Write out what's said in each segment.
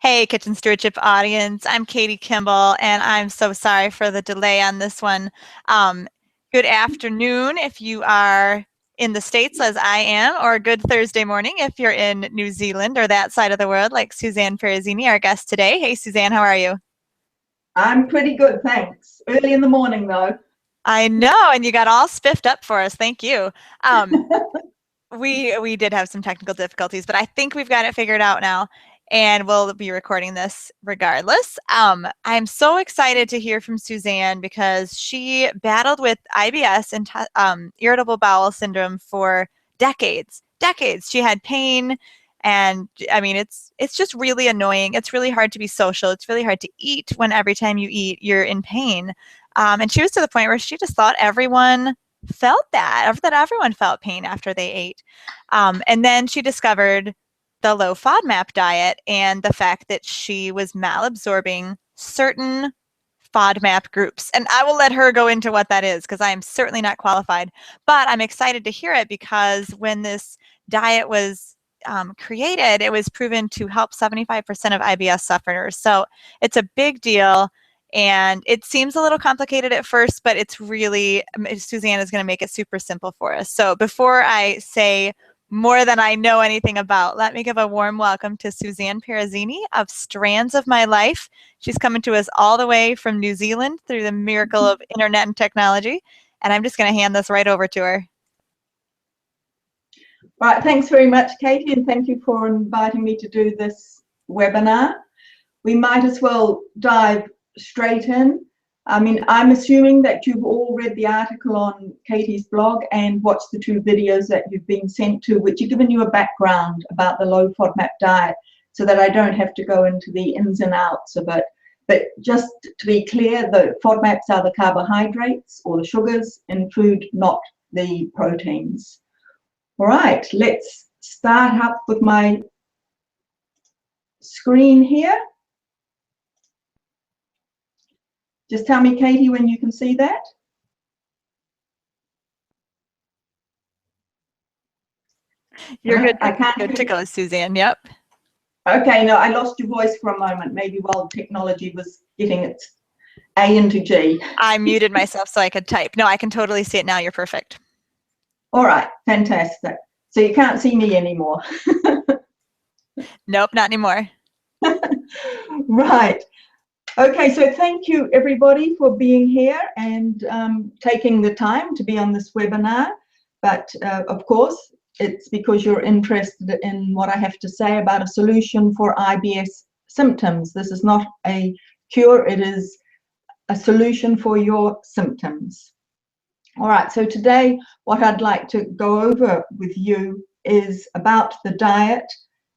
Hey, Kitchen Stewardship audience. I'm Katie Kimball, and I'm so sorry for the delay on this one. Um, Good afternoon if you are in the States, as I am, or good Thursday morning if you're in New Zealand or that side of the world, like Suzanne Perazzini, our guest today. Hey, Suzanne, how are you? I'm pretty good, thanks. Early in the morning, though. I know, and you got all spiffed up for us. Thank you. Um, we did have some technical difficulties, but I think we've got it figured out now, and we'll be recording this regardless. I'm so excited to hear from Suzanne because she battled with IBS and irritable bowel syndrome for decades. Decades. She had pain, and I mean, it's just really annoying. It's really hard to be social. It's really hard to eat when every time you eat, you're in pain. And she was to the point where she just thought everyone felt that everyone felt pain after they ate. And then she discovered the low FODMAP diet and the fact that she was malabsorbing certain FODMAP groups. And I will let her go into what that is because I am certainly not qualified. But I'm excited to hear it because when this diet was created, it was proven to help 75% of IBS sufferers. So it's a big deal. And it seems a little complicated at first, but it's really, Suzanne is going to make it super simple for us. So before I say more than I know anything about, let me give a warm welcome to Suzanne Perazzini of Strands of My Life. She's coming to us all the way from New Zealand through the miracle of internet and technology. And I'm just going to hand this right over to her. Right, thanks very much, Katie, and thank you for inviting me to do this webinar. We might as well dive straight in. I mean, I'm assuming that you've all read the article on Katie's blog and watched the 2 videos that you've been sent to, which have given you a background about the low FODMAP diet so that I don't have to go into the ins and outs of it. But just to be clear, the FODMAPs are the carbohydrates or the sugars in food, not the proteins. All right, let's start up with my screen here. Just tell me, Katie, when you can see that. You're good to go, Suzanne. Yep. Okay, no, I lost your voice for a moment, maybe while technology was getting its A into G. I muted myself so I could type. No, I can totally see it now. You're perfect. All right, fantastic. So you can't see me anymore. Nope, not anymore. Right. Okay, so thank you everybody for being here and taking the time to be on this webinar. But of course, it's because you're interested in what I have to say about a solution for IBS symptoms. This is not a cure, it is a solution for your symptoms. All right, so today what I'd like to go over with you is about the diet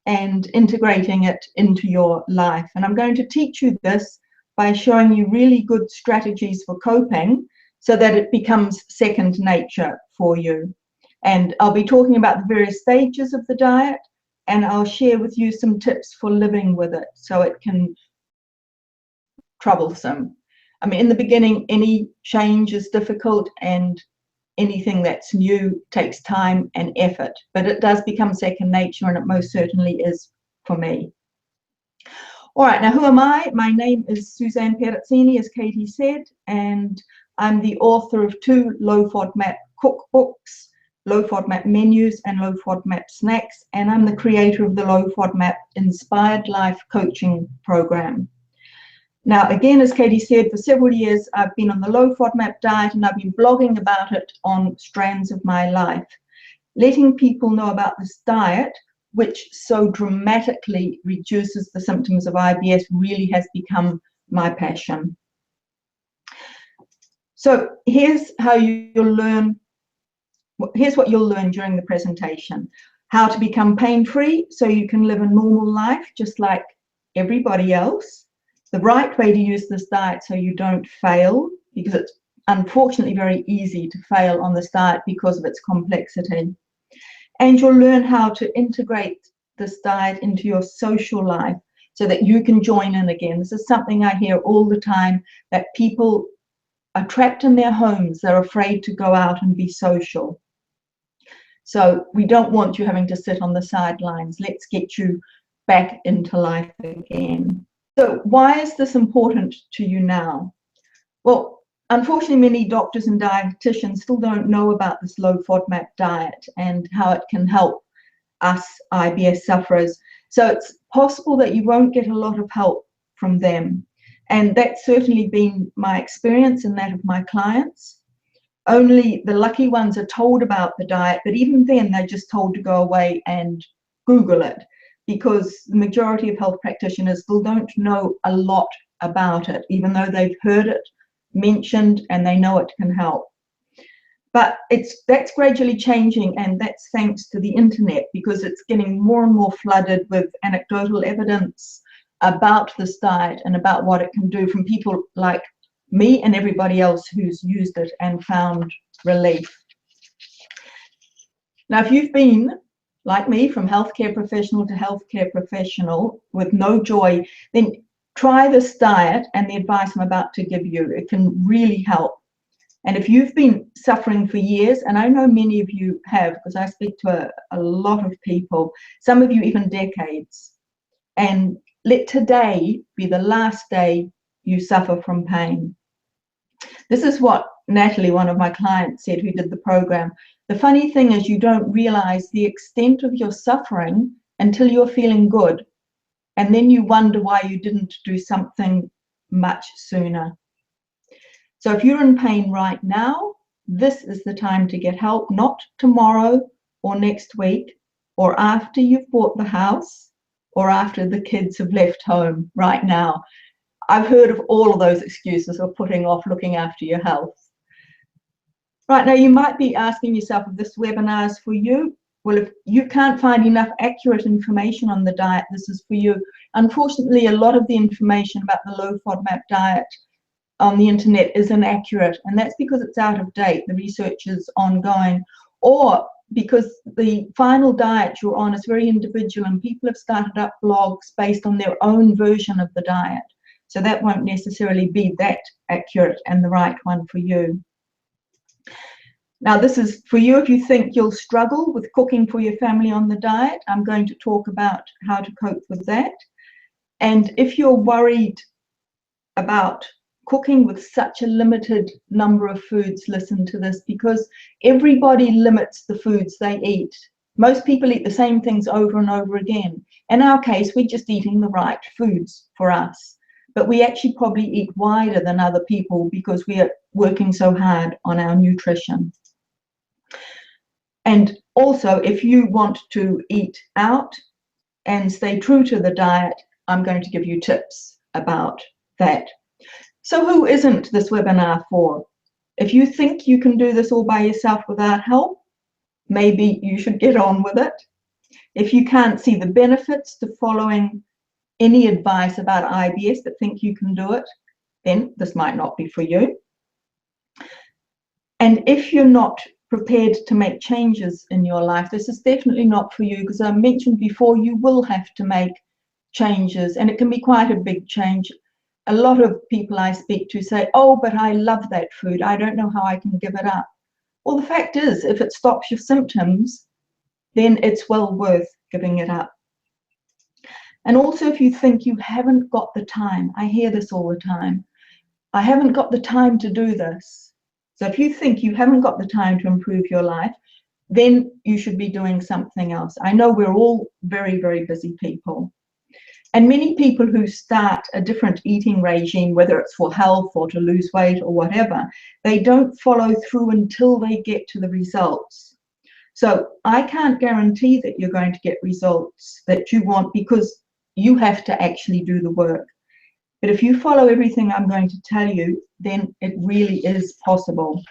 and integrating it into your life. And I'm going to teach you this by showing you really good strategies for coping so that it becomes second nature for you. And I'll be talking about the various stages of the diet, and I'll share with you some tips for living with it so it can be troublesome. I mean, in the beginning, any change is difficult and anything that's new takes time and effort, but it does become second nature, and it most certainly is for me. All right, now who am I? My name is Suzanne Perazzini, as Katie said, and I'm the author of 2 low FODMAP cookbooks, low FODMAP menus and low FODMAP snacks, and I'm the creator of the low FODMAP Inspired Life coaching program. Now, again, as Katie said, for several years, I've been on the low FODMAP diet and I've been blogging about it on Strands of My Life. Letting people know about this diet, which so dramatically reduces the symptoms of IBS, really has become my passion. So here's how you'll learn, here's what you'll learn during the presentation. How to become pain-free so you can live a normal life just like everybody else. The right way to use this diet so you don't fail, because it's unfortunately very easy to fail on this diet because of its complexity. And you'll learn how to integrate this diet into your social life so that you can join in again. This is something I hear all the time, that people are trapped in their homes. They're afraid to go out and be social. So we don't want you having to sit on the sidelines. Let's get you back into life again. So why is this important to you now? Well, unfortunately, many doctors and dietitians still don't know about this low FODMAP diet and how it can help us IBS sufferers. So it's possible that you won't get a lot of help from them. And that's certainly been my experience and that of my clients. Only the lucky ones are told about the diet, but even then they're just told to go away and Google it, because the majority of health practitioners still don't know a lot about it, even though they've heard it mentioned and they know it can help. But that's gradually changing, and that's thanks to the internet, because it's getting more and more flooded with anecdotal evidence about this diet and about what it can do from people like me and everybody else who's used it and found relief. Now, if you've been, like me, from healthcare professional to healthcare professional with no joy, then try this diet and the advice I'm about to give you. It can really help. And if you've been suffering for years, and I know many of you have, because I speak to a lot of people, some of you even decades, and let today be the last day you suffer from pain. This is what Natalie, one of my clients, said, who did the program. The funny thing is you don't realize the extent of your suffering until you're feeling good. And then you wonder why you didn't do something much sooner. So if you're in pain right now, this is the time to get help, not tomorrow or next week or after you've bought the house or after the kids have left home. Right now. I've heard of all of those excuses of putting off looking after your health. Right now, you might be asking yourself if this webinar is for you. Well, if you can't find enough accurate information on the diet, this is for you. Unfortunately, a lot of the information about the low FODMAP diet on the internet is inaccurate, and that's because it's out of date. The research is ongoing, or because the final diet you're on is very individual and people have started up blogs based on their own version of the diet. So that won't necessarily be that accurate and the right one for you. Now, this is for you if you think you'll struggle with cooking for your family on the diet. I'm going to talk about how to cope with that. And if you're worried about cooking with such a limited number of foods, listen to this, because everybody limits the foods they eat. Most people eat the same things over and over again. In our case, we're just eating the right foods for us. But we actually probably eat wider than other people because we are working so hard on our nutrition. And also, if you want to eat out and stay true to the diet, I'm going to give you tips about that. So who isn't this webinar for? If you think you can do this all by yourself without help, maybe you should get on with it. If you can't see the benefits to following any advice about IBS but think you can do it, then this might not be for you. And if you're not prepared to make changes in your life, this is definitely not for you, because I mentioned before, you will have to make changes, and it can be quite a big change. A lot of people I speak to say, oh, but I love that food. I don't know how I can give it up. Well, the fact is, if it stops your symptoms, then it's well worth giving it up. And also, if you think you haven't got the time, I hear this all the time, I haven't got the time to do this. So if you think you haven't got the time to improve your life, then you should be doing something else. I know we're all very, very busy people. And many people who start a different eating regime, whether it's for health or to lose weight or whatever, they don't follow through until they get to the results. So I can't guarantee that you're going to get results that you want, because you have to actually do the work. But if you follow everything I'm going to tell you, then it really is possible.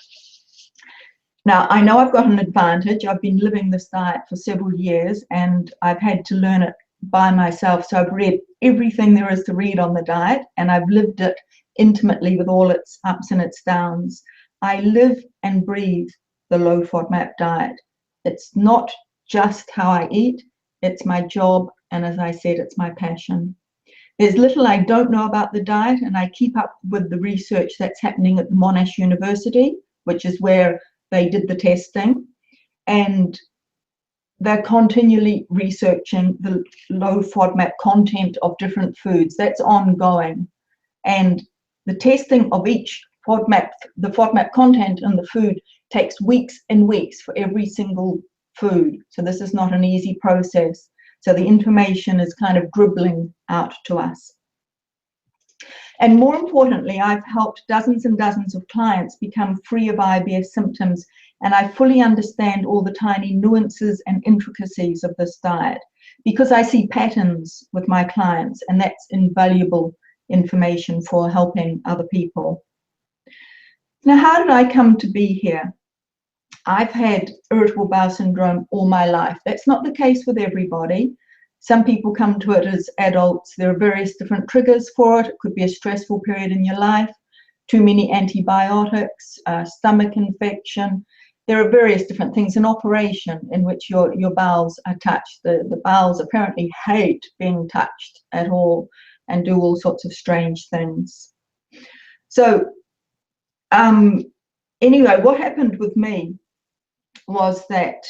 Now, I know I've got an advantage. I've been living this diet for several years and I've had to learn it by myself. So I've read everything there is to read on the diet, and I've lived it intimately with all its ups and its downs. I live and breathe the low FODMAP diet. It's not just how I eat, it's my job, and as I said, it's my passion. There's little I don't know about the diet, and I keep up with the research that's happening at the Monash University, which is where they did the testing. And they're continually researching the low FODMAP content of different foods. That's ongoing. And the testing of each FODMAP, the FODMAP content in the food, takes weeks and weeks for every single food. So this is not an easy process. So the information is kind of dribbling out to us. And more importantly, I've helped dozens and dozens of clients become free of IBS symptoms, and I fully understand all the tiny nuances and intricacies of this diet because I see patterns with my clients, and that's invaluable information for helping other people. Now, how did I come to be here? I've had irritable bowel syndrome all my life. That's not the case with everybody. Some people come to it as adults. There are various different triggers for it. It could be a stressful period in your life, too many antibiotics, stomach infection. There are various different things, an operation in which your bowels are touched. The bowels apparently hate being touched at all and do all sorts of strange things. So anyway, what happened with me was that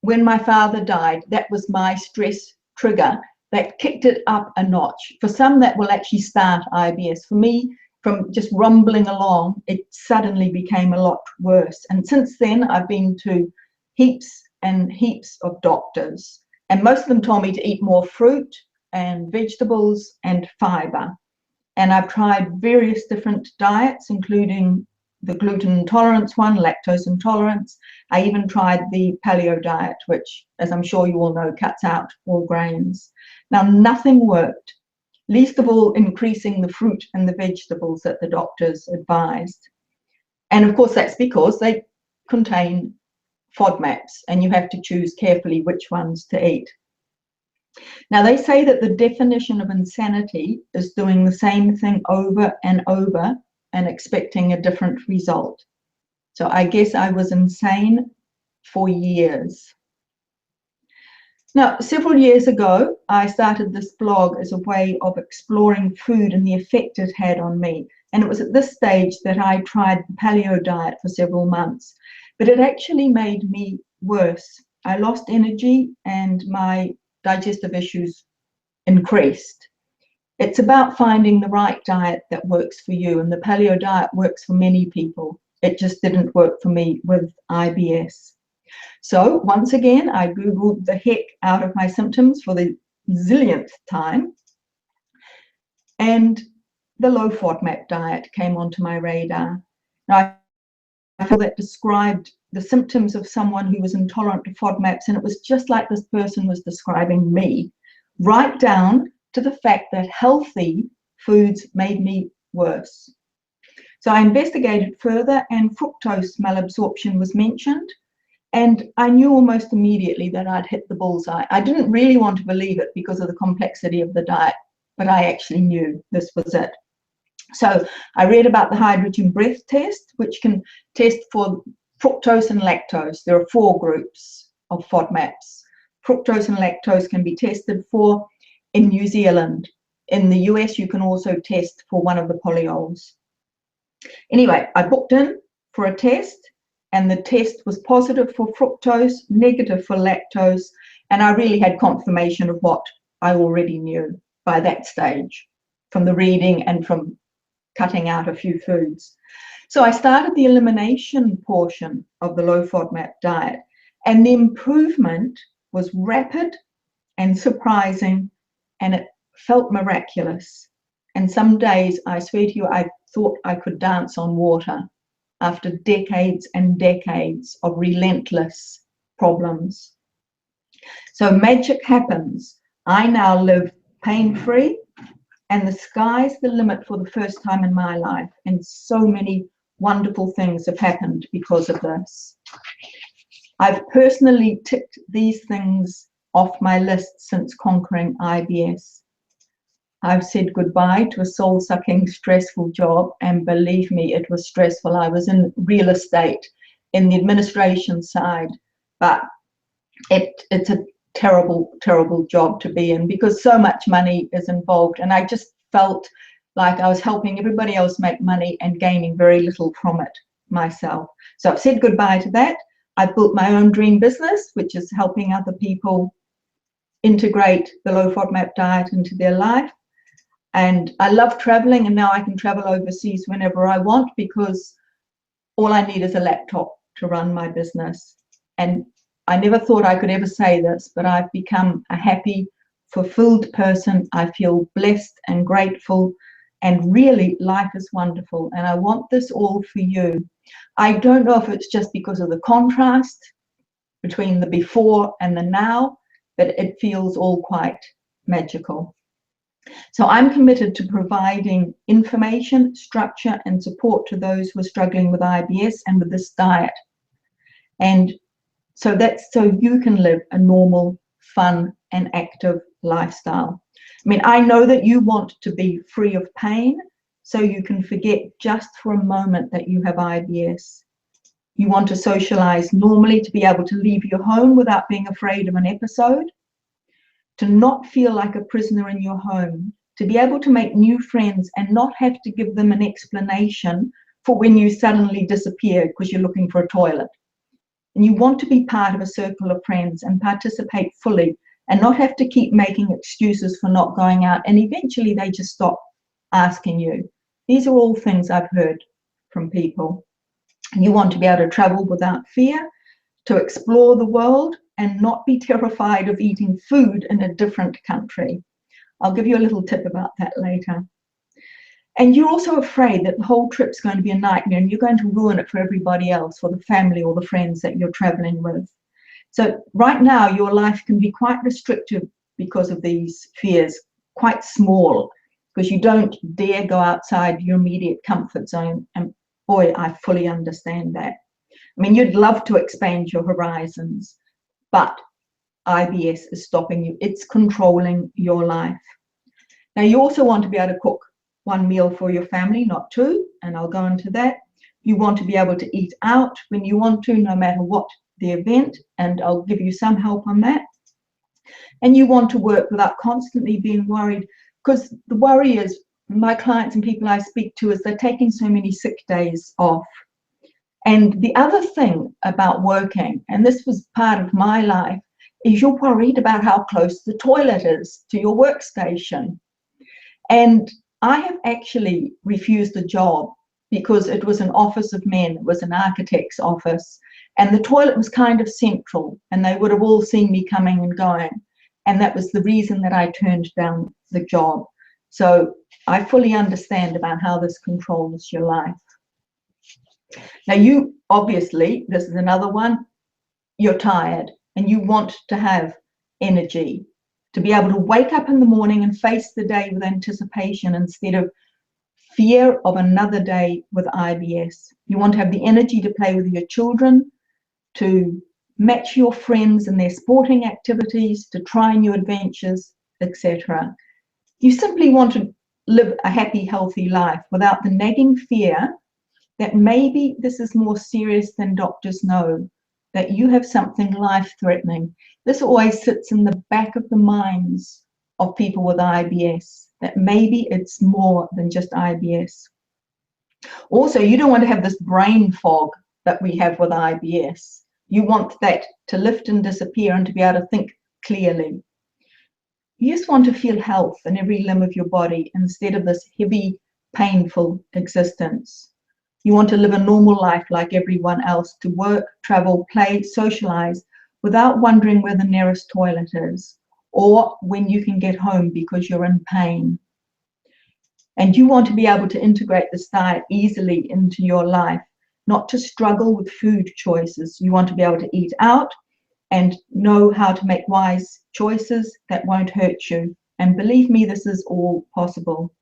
when my father died, that was my stress trigger that kicked it up a notch. For some, that will actually start IBS. For me, from just rumbling along, it suddenly became a lot worse. And since then, I've been to heaps and heaps of doctors. And most of them told me to eat more fruit and vegetables and fiber. And I've tried various different diets, including the gluten intolerance one, lactose intolerance. I even tried the paleo diet, which, as I'm sure you all know, cuts out all grains. Now, nothing worked, least of all increasing the fruit and the vegetables that the doctors advised. And of course, that's because they contain FODMAPs, and you have to choose carefully which ones to eat. Now, they say that the definition of insanity is doing the same thing over and over and expecting a different result. So I guess I was insane for years. Now, several years ago, I started this blog as a way of exploring food and the effect it had on me. And it was at this stage that I tried the paleo diet for several months, but it actually made me worse. I lost energy and my digestive issues increased. It's about finding the right diet that works for you, and the paleo diet works for many people. It just didn't work for me with IBS. So once again, I Googled the heck out of my symptoms for the zillionth time, and the low FODMAP diet came onto my radar. Now, I feel that described the symptoms of someone who was intolerant to FODMAPs, and it was just like this person was describing me, right down to the fact that healthy foods made me worse. So I investigated further, and fructose malabsorption was mentioned, and I knew almost immediately that I'd hit the bullseye. I didn't really want to believe it because of the complexity of the diet, but I actually knew this was it. So I read about the hydrogen breath test, which can test for fructose and lactose. There are 4 groups of FODMAPs. Fructose and lactose can be tested for in New Zealand. In the US, you can also test for one of the polyols. Anyway, I booked in for a test, and the test was positive for fructose, negative for lactose, and I really had confirmation of what I already knew by that stage from the reading and from cutting out a few foods. So I started the elimination portion of the low FODMAP diet, and the improvement was rapid and surprising, and it felt miraculous. And some days, I swear to you, I thought I could dance on water after decades and decades of relentless problems. So magic happens. I now live pain-free, and the sky's the limit for the first time in my life. And so many wonderful things have happened because of this. I've personally ticked these things off my list since conquering IBS. I've said goodbye to a soul-sucking, stressful job, and believe me, it was stressful. I was in real estate, in the administration side, but it's a terrible, terrible job to be in because so much money is involved, and I just felt like I was helping everybody else make money and gaining very little from it myself. So I've said goodbye to that. I built my own dream business, which is helping other people integrate the low FODMAP diet into their life. And I love traveling, and now I can travel overseas whenever I want because all I need is a laptop to run my business. And I never thought I could ever say this, but I've become a happy, fulfilled person. I feel blessed and grateful, and really life is wonderful. And I want this all for you. I don't know if it's just because of the contrast between the before and the now, but it feels all quite magical. So I'm committed to providing information, structure, and support to those who are struggling with IBS and with this diet. And so that's so you can live a normal, fun, and active lifestyle. I mean, I know that you want to be free of pain, so you can forget just for a moment that you have IBS. You want to socialize normally, to be able to leave your home without being afraid of an episode, to not feel like a prisoner in your home, to be able to make new friends and not have to give them an explanation for when you suddenly disappear because you're looking for a toilet. And you want to be part of a circle of friends and participate fully and not have to keep making excuses for not going out, and eventually they just stop asking you. These are all things I've heard from people. You want to be able to travel without fear, to explore the world and not be terrified of eating food in a different country. I'll give you a little tip about that later. And you're also afraid that the whole trip's going to be a nightmare and you're going to ruin it for everybody else, or the family or the friends that you're traveling with. So right now, your life can be quite restrictive because of these fears, quite small, because you don't dare go outside your immediate comfort zone. And boy, I fully understand that. I mean, you'd love to expand your horizons, but IBS is stopping you. It's controlling your life. Now, you also want to be able to cook one meal for your family, not two, and I'll go into that. You want to be able to eat out when you want to, no matter what the event, and I'll give you some help on that. And you want to work without constantly being worried, because the worry is, my clients and people I speak to, is they're taking so many sick days off. And the other thing about working, and this was part of my life, is you're worried about how close the toilet is to your workstation. And I have actually refused a job because it was an office of men, it was an architect's office, and the toilet was kind of central, and they would have all seen me coming and going. And that was the reason that I turned down the job. So I fully understand about how this controls your life. Now, you obviously, this is another one, you're tired and you want to have energy, to be able to wake up in the morning and face the day with anticipation instead of fear of another day with IBS. You want to have the energy to play with your children, to match your friends in their sporting activities, to try new adventures, etc. You simply want to live a happy, healthy life without the nagging fear that maybe this is more serious than doctors know, that you have something life-threatening. This always sits in the back of the minds of people with IBS, that maybe it's more than just IBS. Also, you don't want to have this brain fog that we have with IBS. You want that to lift and disappear and to be able to think clearly. You just want to feel health in every limb of your body instead of this heavy, painful existence. You want to live a normal life like everyone else, to work, travel, play, socialize, without wondering where the nearest toilet is or when you can get home because you're in pain. And you want to be able to integrate this diet easily into your life, not to struggle with food choices. You want to be able to eat out and know how to make wise choices that won't hurt you. And believe me, this is all possible.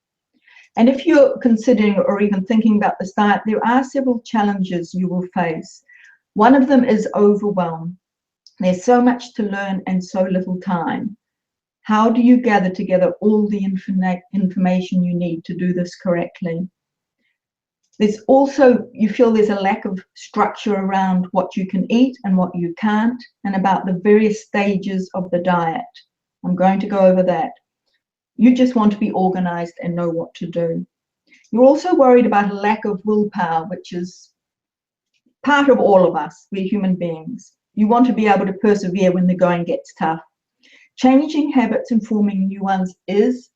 And if you're considering or even thinking about this diet, there are several challenges you will face. One of them is overwhelm. There's so much to learn and so little time. How do you gather together all the information you need to do this correctly? There's also, you feel there's a lack of structure around what you can eat and what you can't, and about the various stages of the diet. I'm going to go over that. You just want to be organized and know what to do. You're also worried about a lack of willpower, which is part of all of us. We're human beings. You want to be able to persevere when the going gets tough. Changing habits and forming new ones is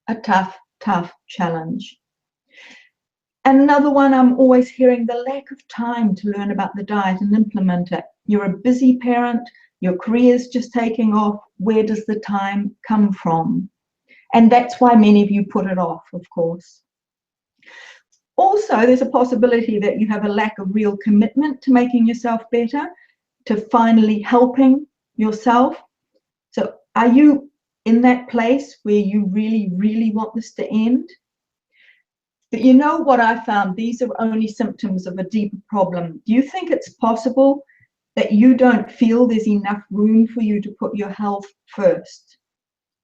a tough challenge. And another one I'm always hearing, the lack of time to learn about the diet and implement it. You're a busy parent, your career's just taking off. Where does the time come from? And that's why many of you put it off, of course. Also, there's a possibility that you have a lack of real commitment to making yourself better, to finally helping yourself. So are you in that place where you really, really want this to end? But you know what I found? These are only symptoms of a deeper problem. Do you think it's possible that you don't feel there's enough room for you to put your health first?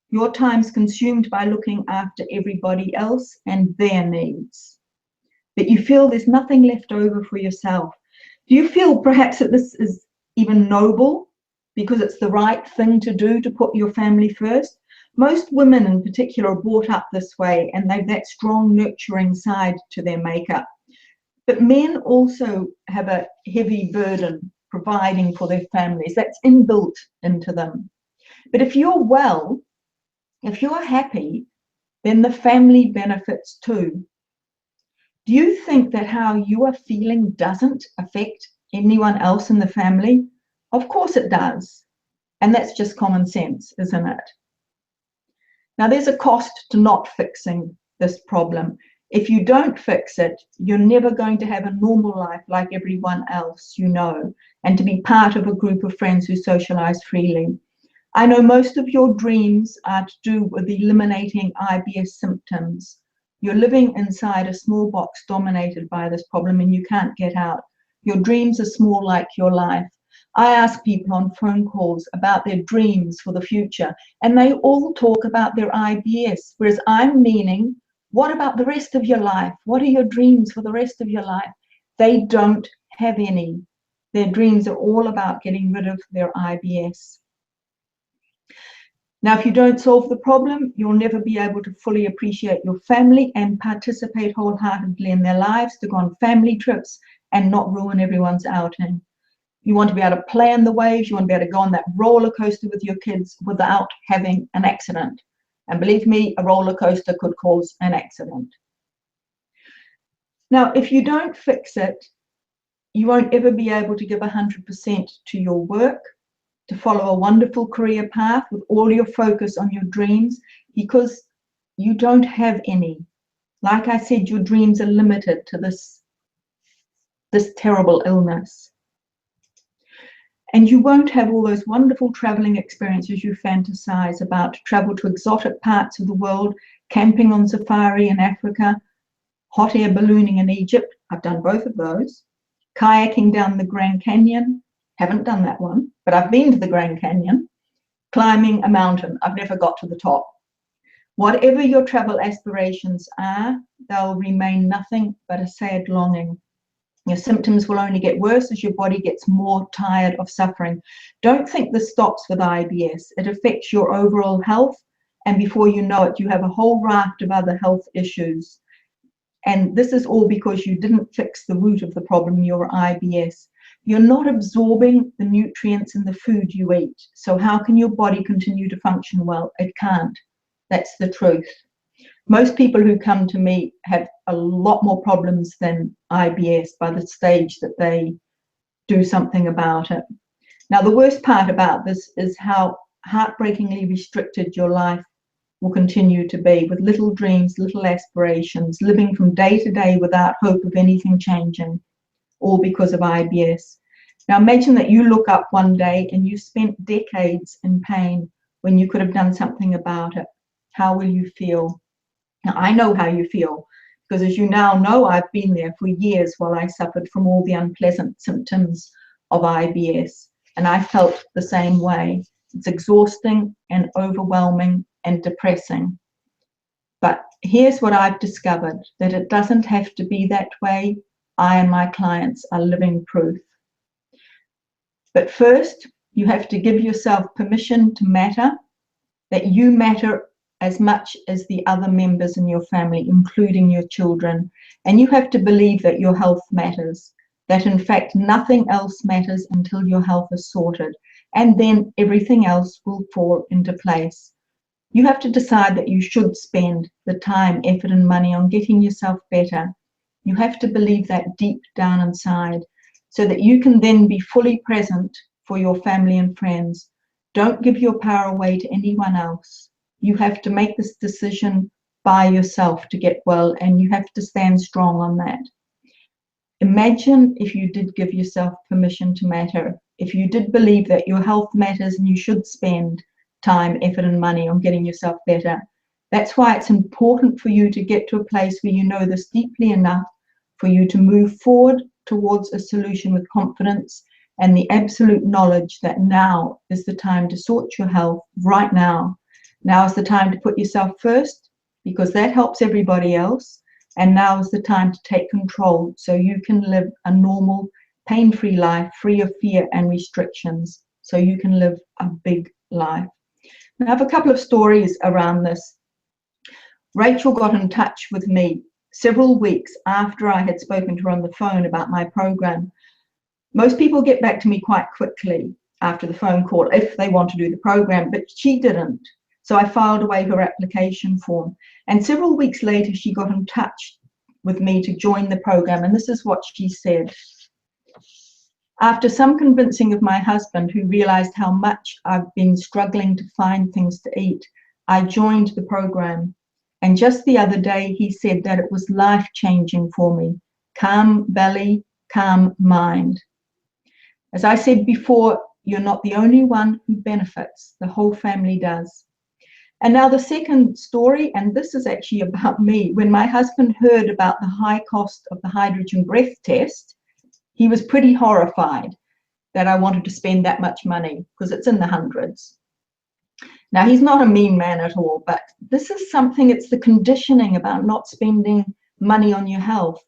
Your time's consumed by looking after everybody else and their needs. That you feel there's nothing left over for yourself. Do you feel perhaps that this is even noble because it's the right thing to do to put your family first? Most women in particular are brought up this way, and they've that strong nurturing side to their makeup. But men also have a heavy burden providing for their families. That's inbuilt into them. But if you're well, if you're happy, then the family benefits too. Do you think that how you are feeling doesn't affect anyone else in the family? Of course it does. And that's just common sense, isn't it? Now, there's a cost to not fixing this problem. If you don't fix it, you're never going to have a normal life like everyone else you know, and to be part of a group of friends who socialize freely. I know most of your dreams are to do with eliminating IBS symptoms. You're living inside a small box dominated by this problem and you can't get out. Your dreams are small like your life. I ask people on phone calls about their dreams for the future, and they all talk about their IBS, whereas I'm meaning, what about the rest of your life? What are your dreams for the rest of your life? They don't have any. Their dreams are all about getting rid of their IBS. Now, if you don't solve the problem, you'll never be able to fully appreciate your family and participate wholeheartedly in their lives, to go on family trips and not ruin everyone's outing. You want to be able to play in the waves. You want to be able to go on that roller coaster with your kids without having an accident. And believe me, a roller coaster could cause an accident. Now, if you don't fix it, you won't ever be able to give 100% to your work, to follow a wonderful career path with all your focus on your dreams, because you don't have any. Like I said, your dreams are limited to this terrible illness. And you won't have all those wonderful traveling experiences you fantasize about, travel to exotic parts of the world, camping on safari in Africa, hot air ballooning in Egypt. I've done both of those. Kayaking down the Grand Canyon. Haven't done that one, but I've been to the Grand Canyon. Climbing a mountain. I've never got to the top. Whatever your travel aspirations are, they'll remain nothing but a sad longing. Your symptoms will only get worse as your body gets more tired of suffering. Don't think this stops with IBS. It affects your overall health, and before you know it, you have a whole raft of other health issues. And this is all because you didn't fix the root of the problem, your IBS. You're not absorbing the nutrients in the food you eat. So how can your body continue to function well? It can't. That's the truth. Most people who come to me have a lot more problems than IBS by the stage that they do something about it. Now, the worst part about this is how heartbreakingly restricted your life will continue to be, with little dreams, little aspirations, living from day to day without hope of anything changing, all because of IBS. Now, imagine that you look up one day and you spent decades in pain when you could have done something about it. How will you feel? Now, I know how you feel, because as you now know, I've been there for years while I suffered from all the unpleasant symptoms of IBS, and I felt the same way. It's exhausting and overwhelming and depressing. But here's what I've discovered, that it doesn't have to be that way. I and my clients are living proof. But first, you have to give yourself permission to matter, that you matter as much as the other members in your family, including your children. And you have to believe that your health matters. that in fact nothing else matters until your health is sorted, and then everything else will fall into place. You have to decide that you should spend the time, effort, and money on getting yourself better. You have to believe that deep down inside so that you can then be fully present for your family and friends. Don't give your power away to anyone else. You have to make this decision by yourself to get well, and you have to stand strong on that. Imagine if you did give yourself permission to matter, if you did believe that your health matters and you should spend time, effort, and money on getting yourself better. That's why it's important for you to get to a place where you know this deeply enough for you to move forward towards a solution with confidence and the absolute knowledge that now is the time to sort your health right now. Now is the time to put yourself first, because that helps everybody else. And now is the time to take control so you can live a normal, pain-free life, free of fear and restrictions, so you can live a big life. I have a couple of stories around this. Rachel got in touch with me several weeks after I had spoken to her on the phone about my program. Most people get back to me quite quickly after the phone call if they want to do the program, but she didn't. So I filed away her application form. And several weeks later, she got in touch with me to join the program. And this is what she said. After some convincing of my husband, who realized how much I've been struggling to find things to eat, I joined the program. And just the other day, he said that it was life-changing for me. Calm belly, calm mind. As I said before, you're not the only one who benefits. The whole family does. And now the second story, and this is actually about me. When my husband heard about the high cost of the hydrogen breath test, he was pretty horrified that I wanted to spend that much money, because it's in the hundreds. Now, he's not a mean man at all, but this is something, it's the conditioning about not spending money on your health.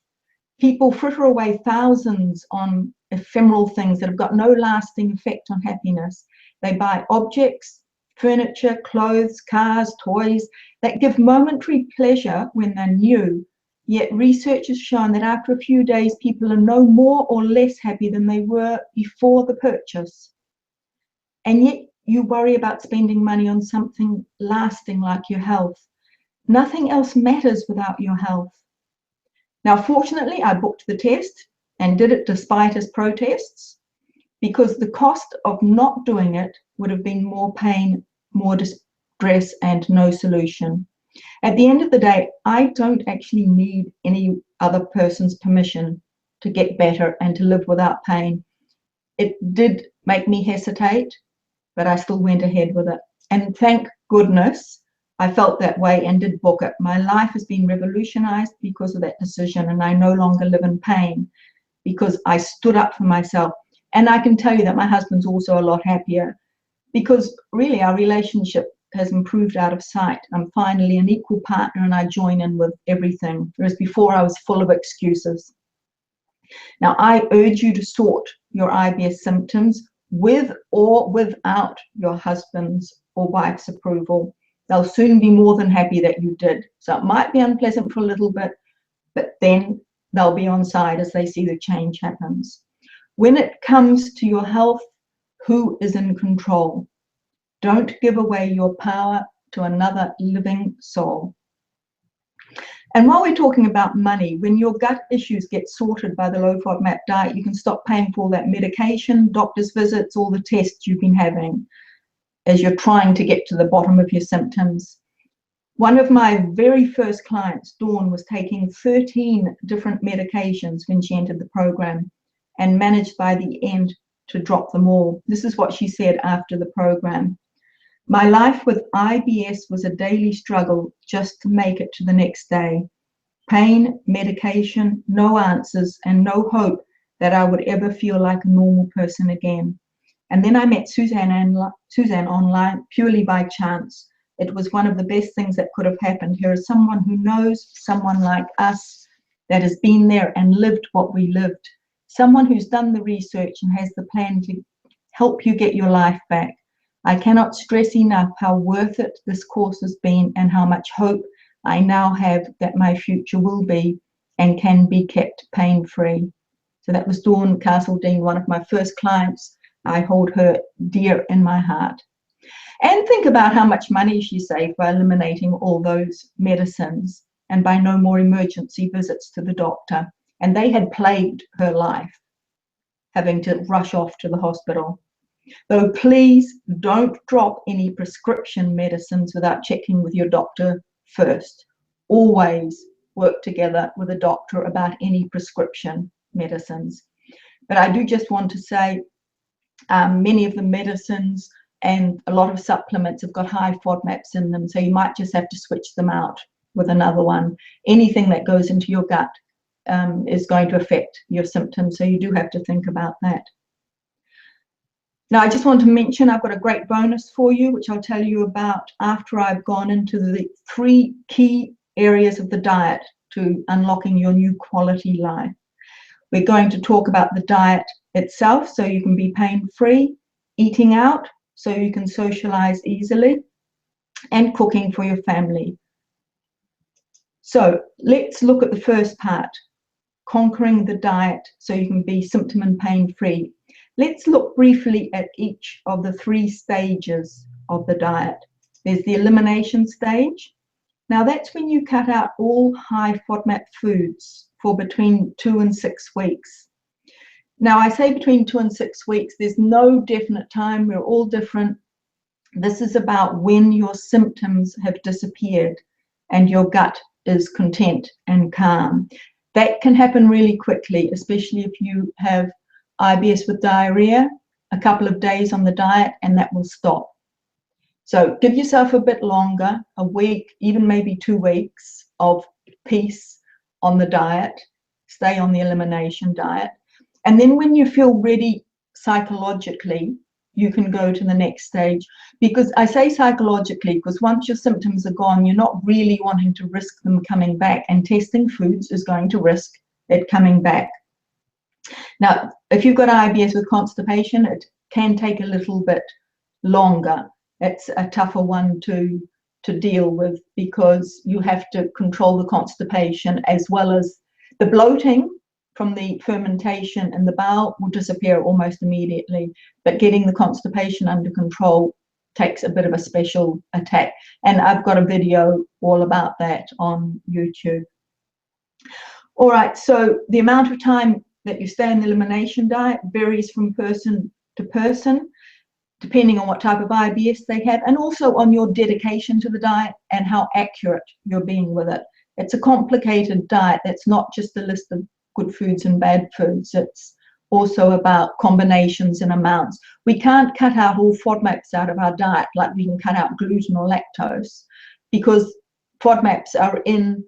People fritter away thousands on ephemeral things that have got no lasting effect on happiness. They buy objects, furniture, clothes, cars, toys that give momentary pleasure when they're new. Yet research has shown that after a few days, people are no more or less happy than they were before the purchase. And yet you worry about spending money on something lasting like your health. Nothing else matters without your health. Now, fortunately, I booked the test and did it despite his protests, because the cost of not doing it would have been more pain, more distress, and no solution. At the end of the day, I don't actually need any other person's permission to get better and to live without pain. It did make me hesitate, but I still went ahead with it. And thank goodness I felt that way and did book it. My life has been revolutionized because of that decision, and I no longer live in pain because I stood up for myself. And I can tell you that my husband's also a lot happier, because really our relationship has improved out of sight. I'm finally an equal partner and I join in with everything, whereas before I was full of excuses. Now, I urge you to sort your IBS symptoms with or without your husband's or wife's approval. They'll soon be more than happy that you did. So it might be unpleasant for a little bit, but then they'll be on side as they see the change happens. When it comes to your health, who is in control? Don't give away your power to another living soul. And while we're talking about money, when your gut issues get sorted by the low FODMAP diet, you can stop paying for all that medication, doctor's visits, all the tests you've been having as you're trying to get to the bottom of your symptoms. One of my very first clients, Dawn, was taking 13 different medications when she entered the program and managed by the end to drop them all. This is what she said after the program. My life with IBS was a daily struggle just to make it to the next day. Pain, medication, no answers, and no hope that I would ever feel like a normal person again. And then I met Suzanne online purely by chance. It was one of the best things that could have happened. Here is someone who knows someone like us that has been there and lived what we lived. Someone who's done the research and has the plan to help you get your life back. I cannot stress enough how worth it this course has been and how much hope I now have that my future will be and can be kept pain-free. So that was Dawn Castledine, one of my first clients. I hold her dear in my heart. And think about how much money she saved by eliminating all those medicines and by no more emergency visits to the doctor. And they had plagued her life, having to rush off to the hospital. Though please don't drop any prescription medicines without checking with your doctor first. Always work together with a doctor about any prescription medicines. But I do just want to say many of the medicines and a lot of supplements have got high FODMAPs in them, so you might just have to switch them out with another one. Anything that goes into your gut is going to affect your symptoms, so you do have to think about that. Now, I just want to mention I've got a great bonus for you, which I'll tell you about after I've gone into the 3 key areas of the diet to unlocking your new quality life. We're going to talk about the diet itself, so you can be pain-free, eating out, so you can socialize easily, and cooking for your family. So let's look at the first part, conquering the diet so you can be symptom and pain-free. Let's look briefly at each of the 3 stages of the diet. There's the elimination stage. Now that's when you cut out all high FODMAP foods for between 2 and 6 weeks. Now I say between 2 and 6 weeks, there's no definite time, we're all different. This is about when your symptoms have disappeared and your gut is content and calm. That can happen really quickly, especially if you have IBS with diarrhea, a couple of days on the diet, and that will stop. So give yourself a bit longer, a week, even maybe 2 weeks of peace on the diet. Stay on the elimination diet. And then when you feel ready psychologically, you can go to the next stage. Because I say psychologically, because once your symptoms are gone, you're not really wanting to risk them coming back, and testing foods is going to risk it coming back. Now, if you've got IBS with constipation, it can take a little bit longer. It's a tougher one to deal with because you have to control the constipation as well as the bloating from the fermentation in the bowel will disappear almost immediately. But getting the constipation under control takes a bit of a special attack. And I've got a video all about that on YouTube. All right, so the amount of time that you stay in the elimination diet varies from person to person, depending on what type of IBS they have, and also on your dedication to the diet and how accurate you're being with it. It's a complicated diet. That's not just a list of good foods and bad foods. It's also about combinations and amounts. We can't cut out all FODMAPs out of our diet like we can cut out gluten or lactose, because FODMAPs are in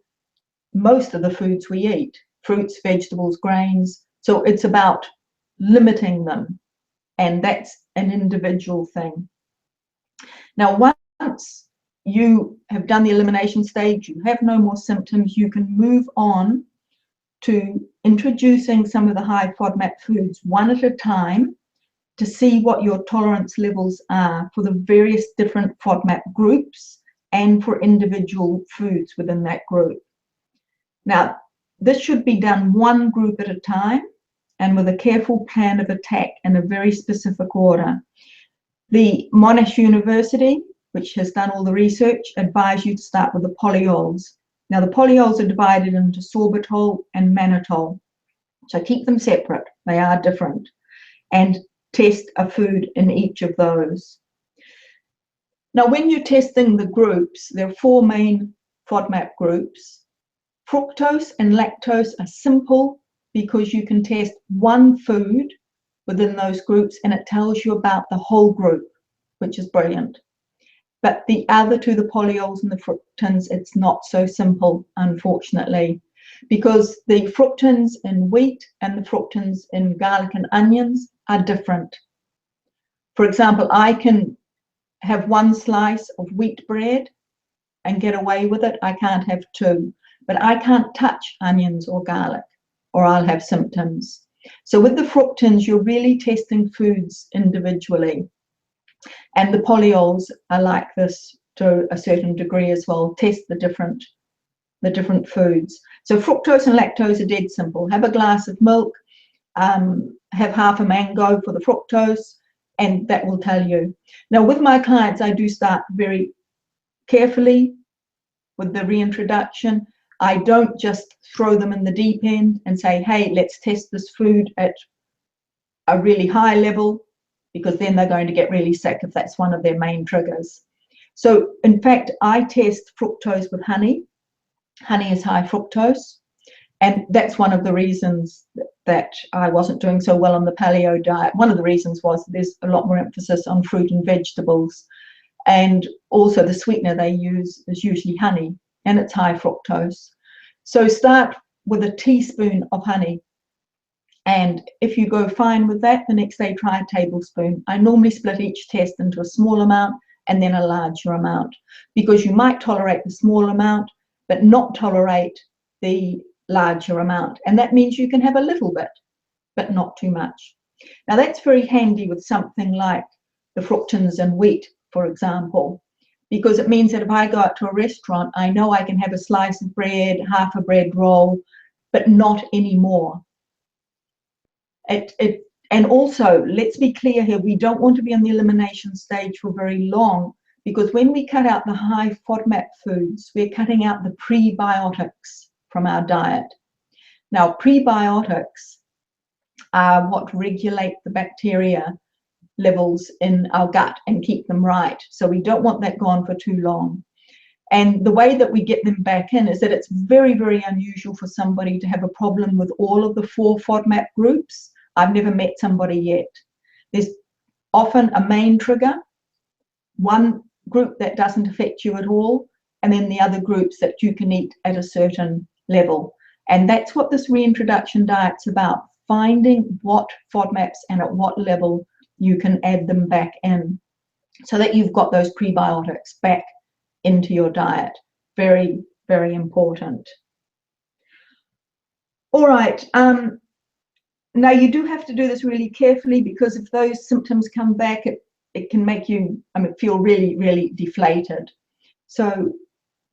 most of the foods we eat, fruits, vegetables, grains. So it's about limiting them, and that's an individual thing. Now, once you have done the elimination stage, you have no more symptoms, you can move on to introducing some of the high FODMAP foods one at a time to see what your tolerance levels are for the various different FODMAP groups and for individual foods within that group. Now, this should be done one group at a time and with a careful plan of attack in a very specific order. The Monash University, which has done all the research, advise you to start with the polyols. Now, the polyols are divided into sorbitol and mannitol. So keep them separate. They are different. And test a food in each of those. Now, when you're testing the groups, there are 4 main FODMAP groups. Fructose and lactose are simple because you can test one food within those groups and it tells you about the whole group, which is brilliant. But the other 2, the polyols and the fructans, it's not so simple, unfortunately, because the fructans in wheat and the fructans in garlic and onions are different. For example, I can have 1 slice of wheat bread and get away with it. I can't have 2, but I can't touch onions or garlic or I'll have symptoms. So with the fructans, you're really testing foods individually. And the polyols are like this to a certain degree as well. Test the different foods. So fructose and lactose are dead simple. Have a glass of milk, have half a mango for the fructose, and that will tell you. Now, with my clients, I do start very carefully with the reintroduction. I don't just throw them in the deep end and say, hey, let's test this food at a really high level, because then they're going to get really sick if that's one of their main triggers. So in fact, I test fructose with honey. Honey is high fructose, and that's one of the reasons that I wasn't doing so well on the paleo diet. One of the reasons was there's a lot more emphasis on fruit and vegetables, and also the sweetener they use is usually honey, and it's high fructose. So start with a teaspoon of honey, and if you go fine with that, the next day try a tablespoon. I normally split each test into a small amount and then a larger amount, because you might tolerate the small amount but not tolerate the larger amount, and that means you can have a little bit but not too much. Now that's very handy with something like the fructans and wheat, for example, because it means that if I go out to a restaurant, I know I can have a slice of bread, half a bread roll, but not any more. And also, let's be clear here, we don't want to be on the elimination stage for very long, because when we cut out the high FODMAP foods, we're cutting out the prebiotics from our diet. Now, prebiotics are what regulate the bacteria levels in our gut and keep them right. So we don't want that gone for too long. And the way that we get them back in is that it's very, very unusual for somebody to have a problem with all of the 4 FODMAP groups. I've never met somebody yet. There's often a main trigger, one group that doesn't affect you at all, and then the other groups that you can eat at a certain level. And that's what this reintroduction diet's about, finding what FODMAPs and at what level you can add them back in, so that you've got those prebiotics back into your diet. Very, very important. All right. Now, you do have to do this really carefully, because if those symptoms come back, it can make you feel really, really deflated. So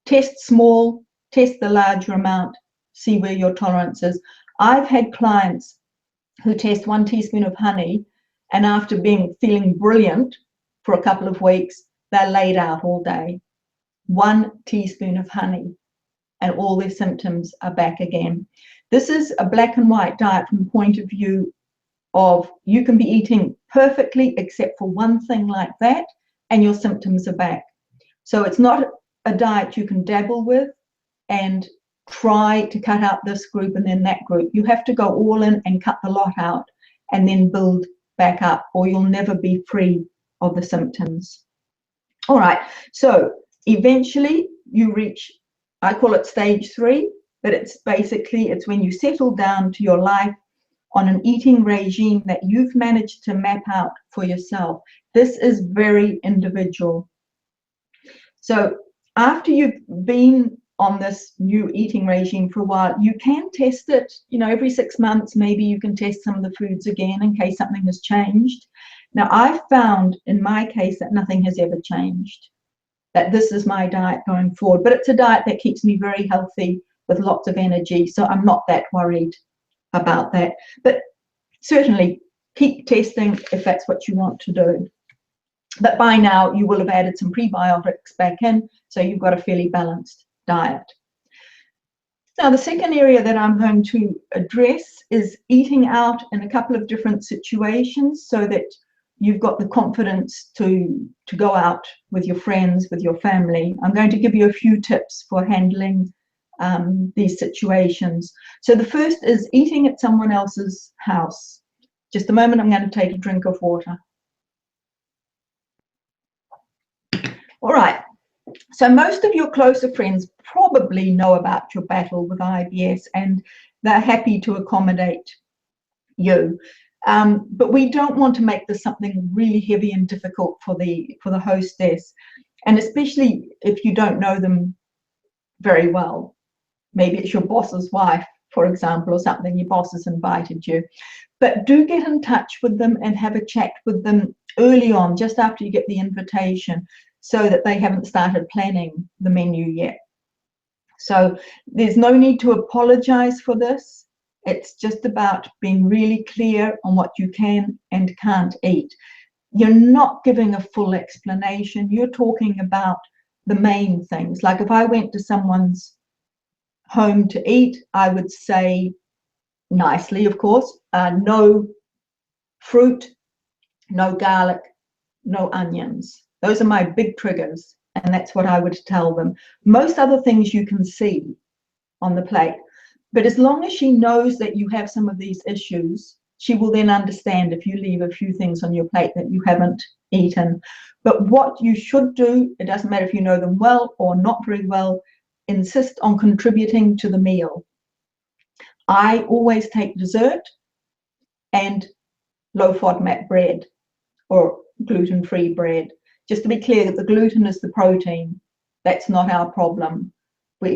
test small, test the larger amount, see where your tolerance is. I've had clients who test 1 teaspoon of honey, and after feeling brilliant for a couple of weeks, they're laid out all day. 1 teaspoon of honey, and all their symptoms are back again. This is a black and white diet from the point of view of you can be eating perfectly except for one thing like that, and your symptoms are back. So it's not a diet you can dabble with and try to cut out this group and then that group. You have to go all in and cut the lot out and then build back up, or you'll never be free of the symptoms. All right, so eventually you reach, I call it stage 3, but it's when you settle down to your life on an eating regime that you've managed to map out for yourself. This is very individual. So after you've been on this new eating regime for a while, you can test it, every 6 months. Maybe you can test some of the foods again in case something has changed. Now, I've found in my case that nothing has ever changed, that this is my diet going forward. But it's a diet that keeps me very healthy with lots of energy, so I'm not that worried about that. But certainly keep testing if that's what you want to do. But by now you will have added some prebiotics back in, so you've got a fairly balanced diet. Now, the second area that I'm going to address is eating out in a couple of different situations, so that you've got the confidence to go out with your friends, with your family. I'm going to give you a few tips for handling these situations. So the first is eating at someone else's house. Just a moment, I'm going to take a drink of water. All right, so most of your closer friends probably know about your battle with IBS, and they're happy to accommodate you. But we don't want to make this something really heavy and difficult for the hostess, and especially if you don't know them very well. Maybe it's your boss's wife, for example, or something. Your boss has invited you. But do get in touch with them and have a chat with them early on, just after you get the invitation, so that they haven't started planning the menu yet. So there's no need to apologize for this. It's just about being really clear on what you can and can't eat. You're not giving a full explanation. You're talking about the main things. Like if I went to someone's home to eat, I would say nicely, of course, no fruit, no garlic, no onions. Those are my big triggers, and that's what I would tell them. Most other things you can see on the plate. But as long as she knows that you have some of these issues, she will then understand if you leave a few things on your plate that you haven't eaten. But what you should do, it doesn't matter if you know them well or not very well, insist on contributing to the meal. I always take dessert and low FODMAP bread or gluten-free bread. Just to be clear, that the gluten is the protein. That's not our problem.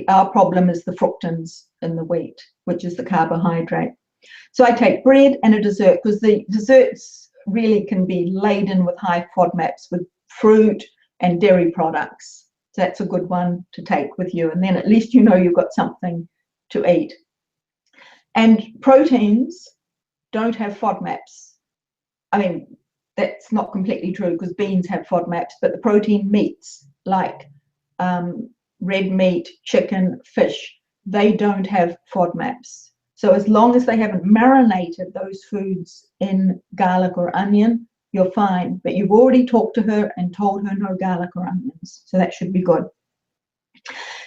Our problem is the fructans in the wheat, which is the carbohydrate. So I take bread and a dessert, because the desserts really can be laden with high FODMAPs, with fruit and dairy products. So that's a good one to take with you. And then at least you know you've got something to eat. And proteins don't have FODMAPs. I mean, that's not completely true, because beans have FODMAPs, but the protein meats like red meat, chicken, fish, they don't have FODMAPs. So as long as they haven't marinated those foods in garlic or onion, you're fine. But you've already talked to her and told her no garlic or onions. So that should be good.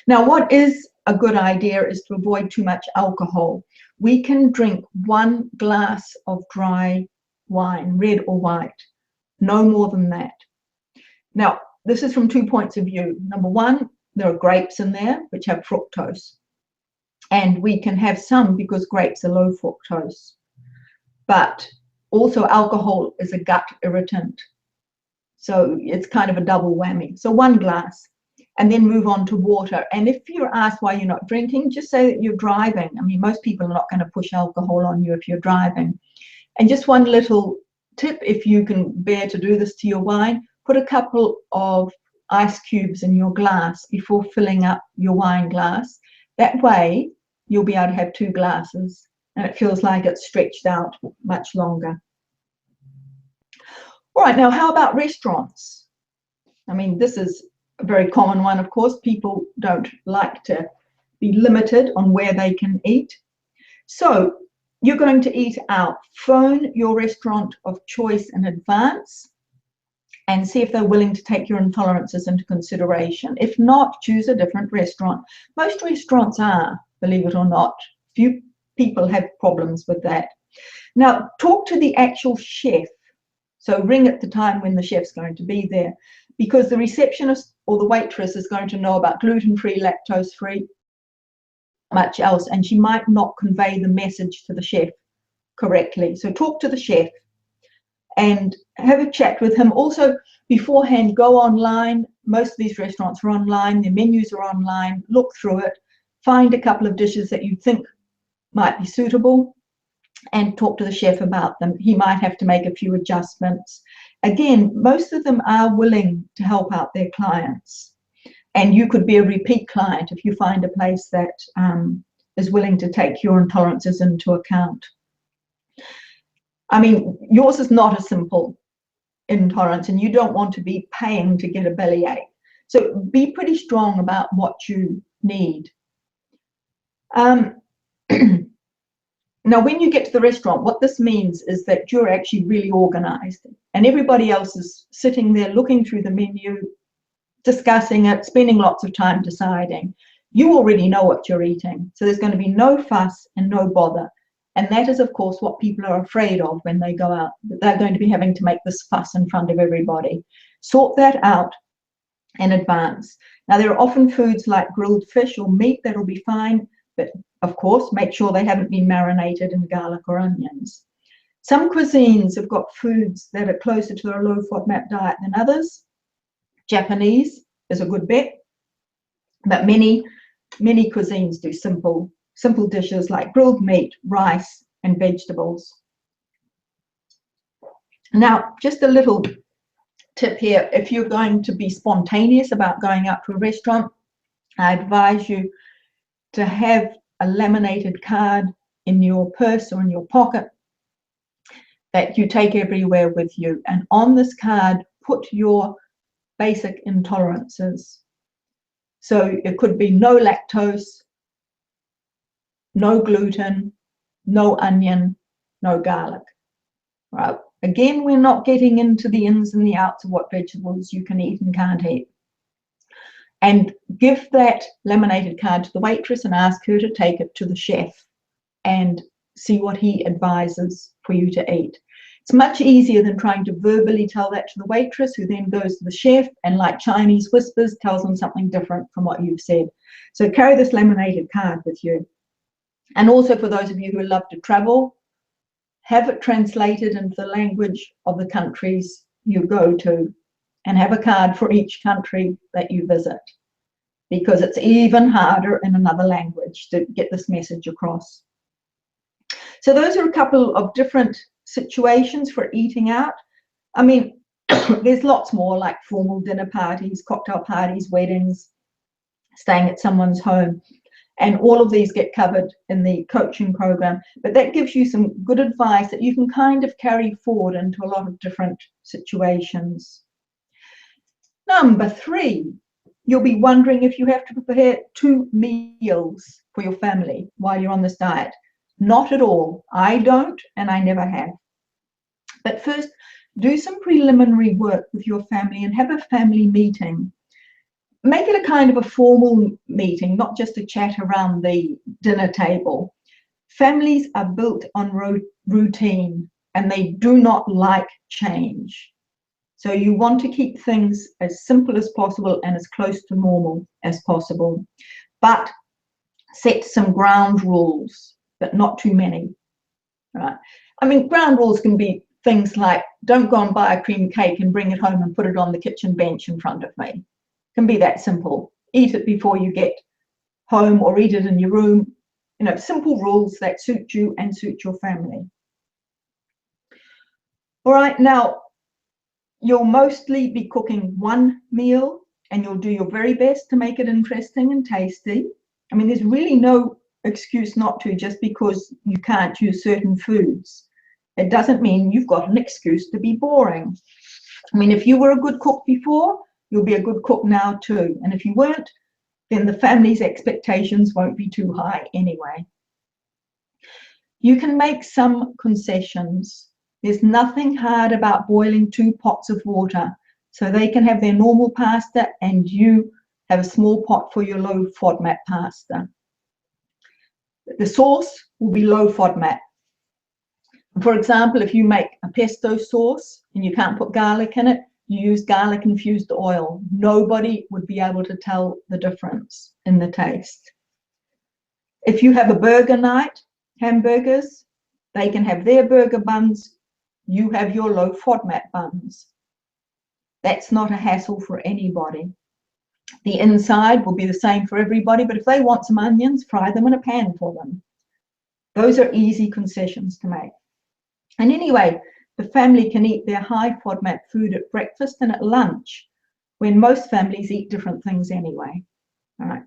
Now, what is a good idea is to avoid too much alcohol. We can drink 1 glass of dry wine, red or white, no more than that. Now, this is from 2 points of view. Number one, there are grapes in there which have fructose. And we can have some because grapes are low fructose. But also alcohol is a gut irritant. So it's kind of a double whammy. So 1 glass, and then move on to water. And if you're asked why you're not drinking, just say that you're driving. I mean, most people are not going to push alcohol on you if you're driving. And just one little tip, if you can bear to do this to your wine, put a couple of ice cubes in your glass before filling up your wine glass. That way, you'll be able to have 2 glasses, and it feels like it's stretched out much longer. All right, now how about restaurants? I mean, this is a very common one, of course. People don't like to be limited on where they can eat. So you're going to eat out. Phone your restaurant of choice in advance and see if they're willing to take your intolerances into consideration. If not, choose a different restaurant. Most restaurants are, believe it or not. Few people have problems with that. Now, talk to the actual chef. So ring at the time when the chef's going to be there, because the receptionist or the waitress is going to know about gluten-free, lactose-free, much else, and she might not convey the message to the chef correctly. So talk to the chef and have a chat with him. Also, beforehand, go online. Most of these restaurants are online. Their menus are online. Look through it. Find a couple of dishes that you think might be suitable and talk to the chef about them. He might have to make a few adjustments. Again, most of them are willing to help out their clients. And you could be a repeat client if you find a place that is willing to take your intolerances into account. I mean, yours is not a simple intolerance, and you don't want to be paying to get a bellyache. So be pretty strong about what you need. Now, when you get to the restaurant, what this means is that you're actually really organized, and everybody else is sitting there looking through the menu, discussing it, spending lots of time deciding. You already know what you're eating, so there's going to be no fuss and no bother. And that is, of course, what people are afraid of when they go out. They're going to be having to make this fuss in front of everybody. Sort that out in advance. Now, there are often foods like grilled fish or meat that'll be fine, but of course, make sure they haven't been marinated in garlic or onions. Some cuisines have got foods that are closer to a low FODMAP diet than others. Japanese is a good bet, but many cuisines do simple dishes like grilled meat, rice, and vegetables. Now, just a little tip here. If you're going to be spontaneous about going out to a restaurant, I advise you to have a laminated card in your purse or in your pocket that you take everywhere with you. And on this card, put your basic intolerances. So it could be no lactose, no gluten, no onion, no garlic. Right? Again, we're not getting into the ins and the outs of what vegetables you can eat and can't eat. And give that laminated card to the waitress and ask her to take it to the chef and see what he advises for you to eat. It's much easier than trying to verbally tell that to the waitress, who then goes to the chef and, like Chinese whispers, tells them something different from what you've said. So carry this laminated card with you. And also, for those of you who love to travel, have it translated into the language of the countries you go to, and have a card for each country that you visit, because it's even harder in another language to get this message across. So those are a couple of different situations for eating out. I mean, there's lots more, like formal dinner parties, cocktail parties, weddings, staying at someone's home. And all of these get covered in the coaching program. But that gives you some good advice that you can kind of carry forward into a lot of different situations. Number 3, you'll be wondering if you have to prepare 2 meals for your family while you're on this diet. Not at all. I don't, and I never have. But first, do some preliminary work with your family and have a family meeting. Make it a kind of a formal meeting, not just a chat around the dinner table. Families are built on routine, and they do not like change. So you want to keep things as simple as possible and as close to normal as possible. But set some ground rules, but not too many. Right? I mean, ground rules can be things like, don't go and buy a cream cake and bring it home and put it on the kitchen bench in front of me. Can be that simple. Eat it before you get home, or eat it in your room. You know, simple rules that suit you and suit your family. All right, now you'll mostly be cooking 1 meal, and you'll do your very best to make it interesting and tasty. I mean, there's really no excuse not to, just because you can't use certain foods. It doesn't mean you've got an excuse to be boring. I mean, if you were a good cook before, you'll be a good cook now too. And if you weren't, then the family's expectations won't be too high anyway. You can make some concessions. There's nothing hard about boiling 2 pots of water, so they can have their normal pasta and you have a small pot for your low FODMAP pasta. The sauce will be low FODMAP. For example, if you make a pesto sauce and you can't put garlic in it, you use garlic infused oil. Nobody would be able to tell the difference in the taste. If you have a burger night, hamburgers, they can have their burger buns. You have your low FODMAP buns. That's not a hassle for anybody. The inside will be the same for everybody, but if they want some onions, fry them in a pan for them. Those are easy concessions to make. And anyway, the family can eat their high FODMAP food at breakfast and at lunch, when most families eat different things anyway. All right.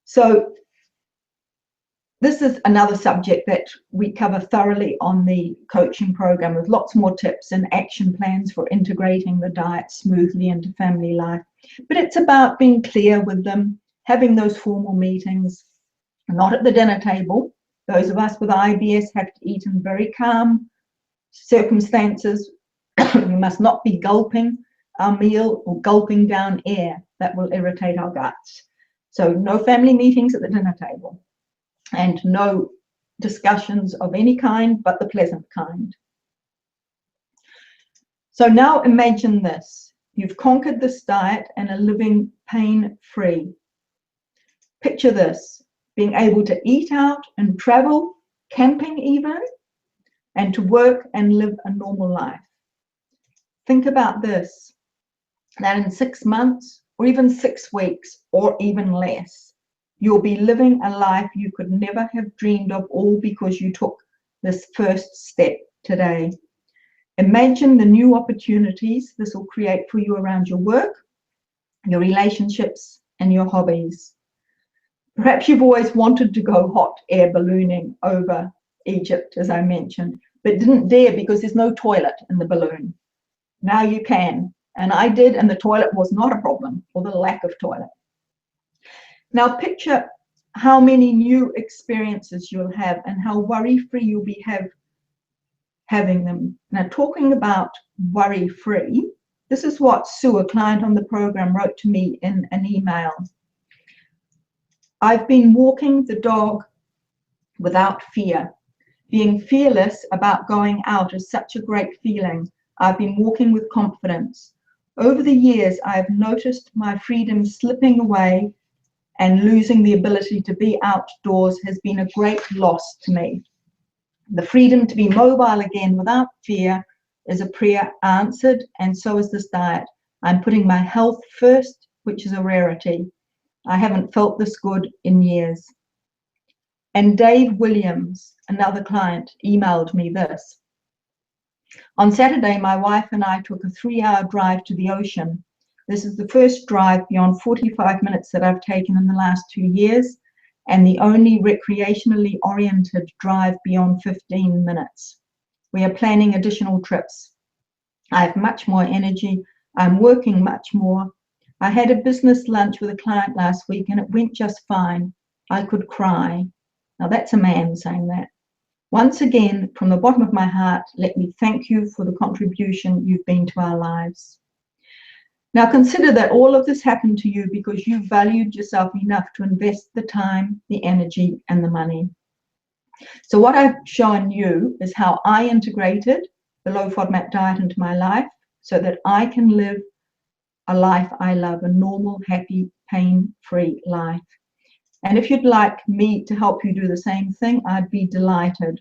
So this is another subject that we cover thoroughly on the coaching program, with lots more tips and action plans for integrating the diet smoothly into family life. But it's about being clear with them, having those formal meetings, not at the dinner table. Those of us with IBS have to eat in very calm circumstances. We must not be gulping our meal or gulping down air. That will irritate our guts. So no family meetings at the dinner table, and no discussions of any kind but the pleasant kind. So now imagine this. You've conquered this diet and are living pain-free. Picture this, being able to eat out and travel, camping even, and to work and live a normal life. Think about this, that in 6 months, or even 6 weeks, or even less, you'll be living a life you could never have dreamed of, all because you took this first step today. Imagine the new opportunities this will create for you around your work, your relationships, and your hobbies. Perhaps you've always wanted to go hot air ballooning over Egypt, as I mentioned, but didn't dare because there's no toilet in the balloon. Now you can. And I did, and the toilet was not a problem, or the lack of toilet. Now picture how many new experiences you'll have and how worry-free you'll be having them. Now, talking about worry-free, this is what Sue, a client on the program, wrote to me in an email. I've been walking the dog without fear. Being fearless about going out is such a great feeling. I've been walking with confidence. Over the years, I've noticed my freedom slipping away, and losing the ability to be outdoors has been a great loss to me. The freedom to be mobile again without fear is a prayer answered, and so is this diet. I'm putting my health first, which is a rarity. I haven't felt this good in years. And Dave Williams, another client, emailed me this. On Saturday, my wife and I took a 3-hour drive to the ocean. This is the first drive beyond 45 minutes that I've taken in the last 2 years, and the only recreationally oriented drive beyond 15 minutes. We are planning additional trips. I have much more energy. I'm working much more. I had a business lunch with a client last week and it went just fine. I could cry. Now that's a man saying that. Once again, from the bottom of my heart, let me thank you for the contribution you've been to our lives. Now consider that all of this happened to you because you valued yourself enough to invest the time, the energy, and the money. So what I've shown you is how I integrated the low FODMAP diet into my life so that I can live a life I love, a normal, happy, pain-free life. And if you'd like me to help you do the same thing, I'd be delighted.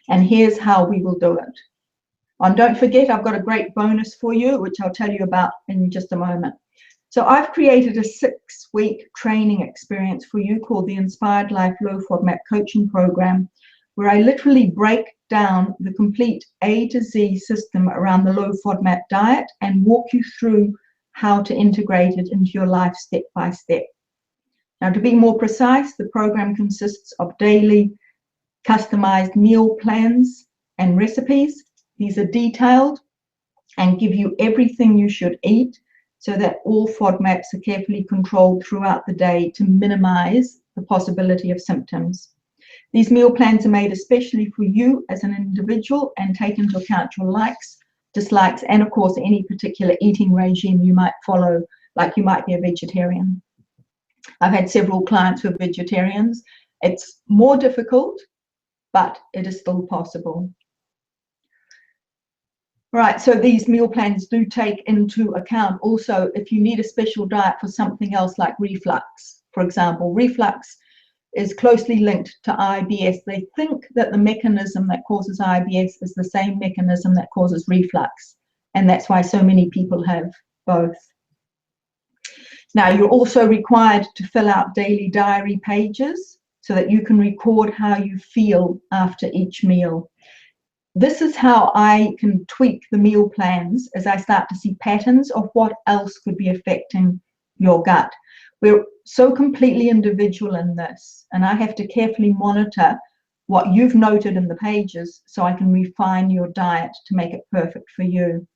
And here's how we will do it. And don't forget, I've got a great bonus for you, which I'll tell you about in just a moment. So I've created a 6-week training experience for you called the Inspired Life Low FODMAP Coaching Program, where I literally break down the complete A to Z system around the low FODMAP diet and walk you through how to integrate it into your life step by step. Now, to be more precise, the program consists of daily customized meal plans and recipes. These are detailed and give you everything you should eat so that all FODMAPs are carefully controlled throughout the day to minimize the possibility of symptoms. These meal plans are made especially for you as an individual and take into account your likes, dislikes, and of course any particular eating regime you might follow, like you might be a vegetarian. I've had several clients who are vegetarians. It's more difficult, but it is still possible. Right, so these meal plans do take into account also if you need a special diet for something else like reflux. For example, reflux is closely linked to IBS. They think that the mechanism that causes IBS is the same mechanism that causes reflux, and that's why so many people have both. Now, you're also required to fill out daily diary pages so that you can record how you feel after each meal. This is how I can tweak the meal plans as I start to see patterns of what else could be affecting your gut. We're so completely individual in this, and I have to carefully monitor what you've noted in the pages so I can refine your diet to make it perfect for you.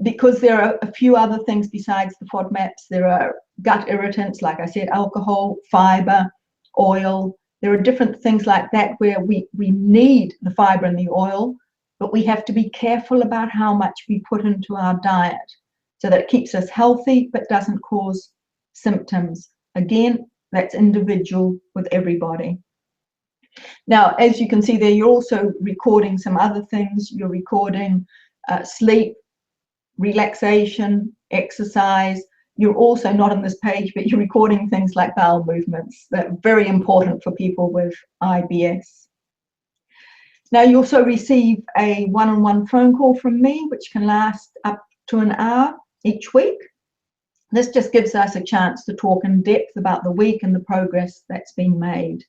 Because there are a few other things besides the FODMAPs. There are gut irritants, like I said, alcohol, fiber, oil. There are different things like that where we need the fiber and the oil, but we have to be careful about how much we put into our diet so that it keeps us healthy but doesn't cause symptoms. Again, that's individual with everybody. Now, as you can see there, you're also recording some other things. You're recording sleep, relaxation, exercise. You're also not on this page, but you're recording things like bowel movements that are very important for people with IBS. Now, you also receive a one-on-one phone call from me, which can last up to an hour each week. This just gives us a chance to talk in depth about the week and the progress that's been made.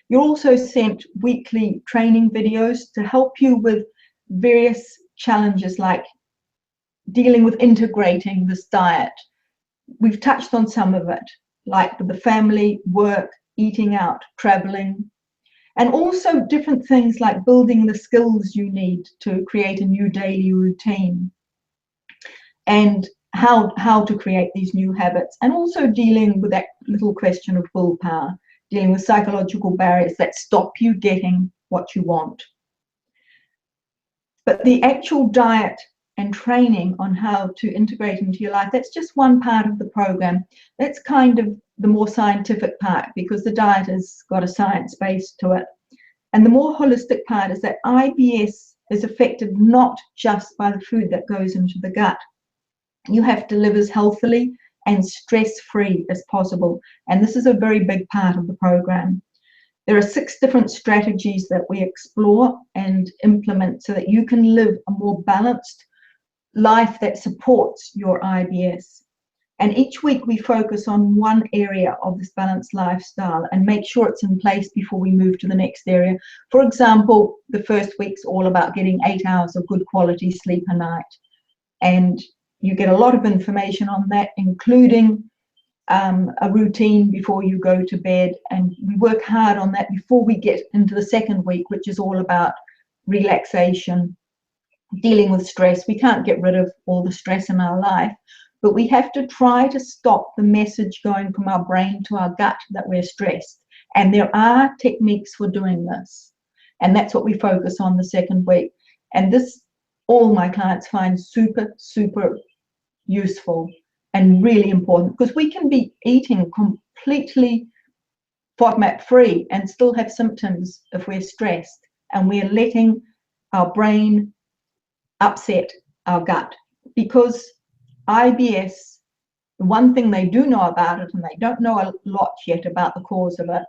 You're also sent weekly training videos to help you with various challenges like dealing with integrating this diet. We've touched on some of it, like with the family, work, eating out, traveling, and also different things like building the skills you need to create a new daily routine, and how to create these new habits, and also dealing with that little question of willpower, dealing with psychological barriers that stop you getting what you want. But the actual diet and training on how to integrate into your life, that's just one part of the program. That's kind of the more scientific part, because the diet has got a science base to it. And the more holistic part is that IBS is affected not just by the food that goes into the gut. You have to live as healthily and stress-free as possible. And this is a very big part of the program. There are 6 different strategies that we explore and implement so that you can live a more balanced life that supports your IBS. And each week we focus on one area of this balanced lifestyle and make sure it's in place before we move to the next area. For example, the first week's all about getting 8 hours of good quality sleep a night. And you get a lot of information on that, including a routine before you go to bed. And we work hard on that before we get into the second week, which is all about relaxation, dealing with stress. We can't get rid of all the stress in our life, but we have to try to stop the message going from our brain to our gut that we're stressed. And there are techniques for doing this. And that's what we focus on the second week. And this, all my clients find super, super useful and really important, because we can be eating completely FODMAP free and still have symptoms if we're stressed, and we're letting our brain upset our gut. Because IBS, the one thing they do know about it, and they don't know a lot yet about the cause of it,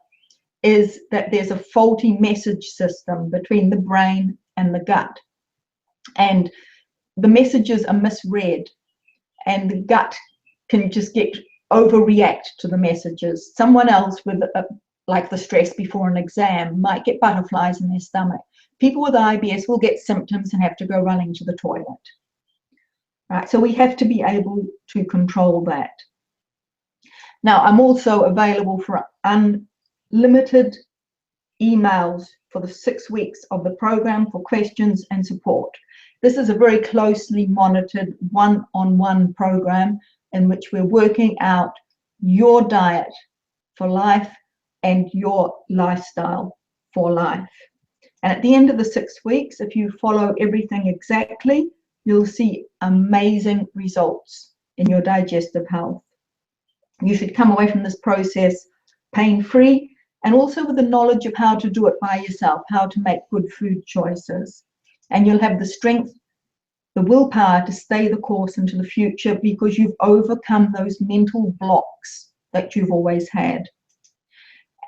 is that there's a faulty message system between the brain and the gut, and the messages are misread, and the gut can just overreact to the messages. Someone else with like the stress before an exam might get butterflies in their stomach. People with IBS will get symptoms and have to go running to the toilet. Right, so we have to be able to control that. Now, I'm also available for unlimited emails for the 6 weeks of the program for questions and support. This is a very closely monitored one-on-one program in which we're working out your diet for life and your lifestyle for life. And at the end of the 6 weeks, if you follow everything exactly, you'll see amazing results in your digestive health. You should come away from this process pain-free, and also with the knowledge of how to do it by yourself, how to make good food choices. And you'll have the strength, the willpower to stay the course into the future, because you've overcome those mental blocks that you've always had.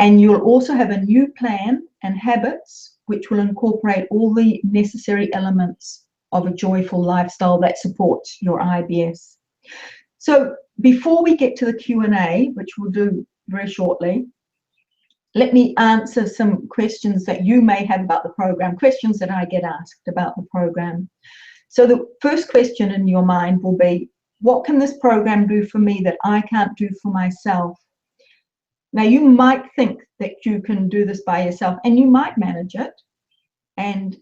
And you'll also have a new plan and habits which will incorporate all the necessary elements of a joyful lifestyle that supports your IBS. So before we get to the Q&A, which we'll do very shortly, let me answer some questions that you may have about the program, questions that I get asked about the program. So the first question in your mind will be, what can this program do for me that I can't do for myself? Now, you might think that you can do this by yourself, and you might manage it, and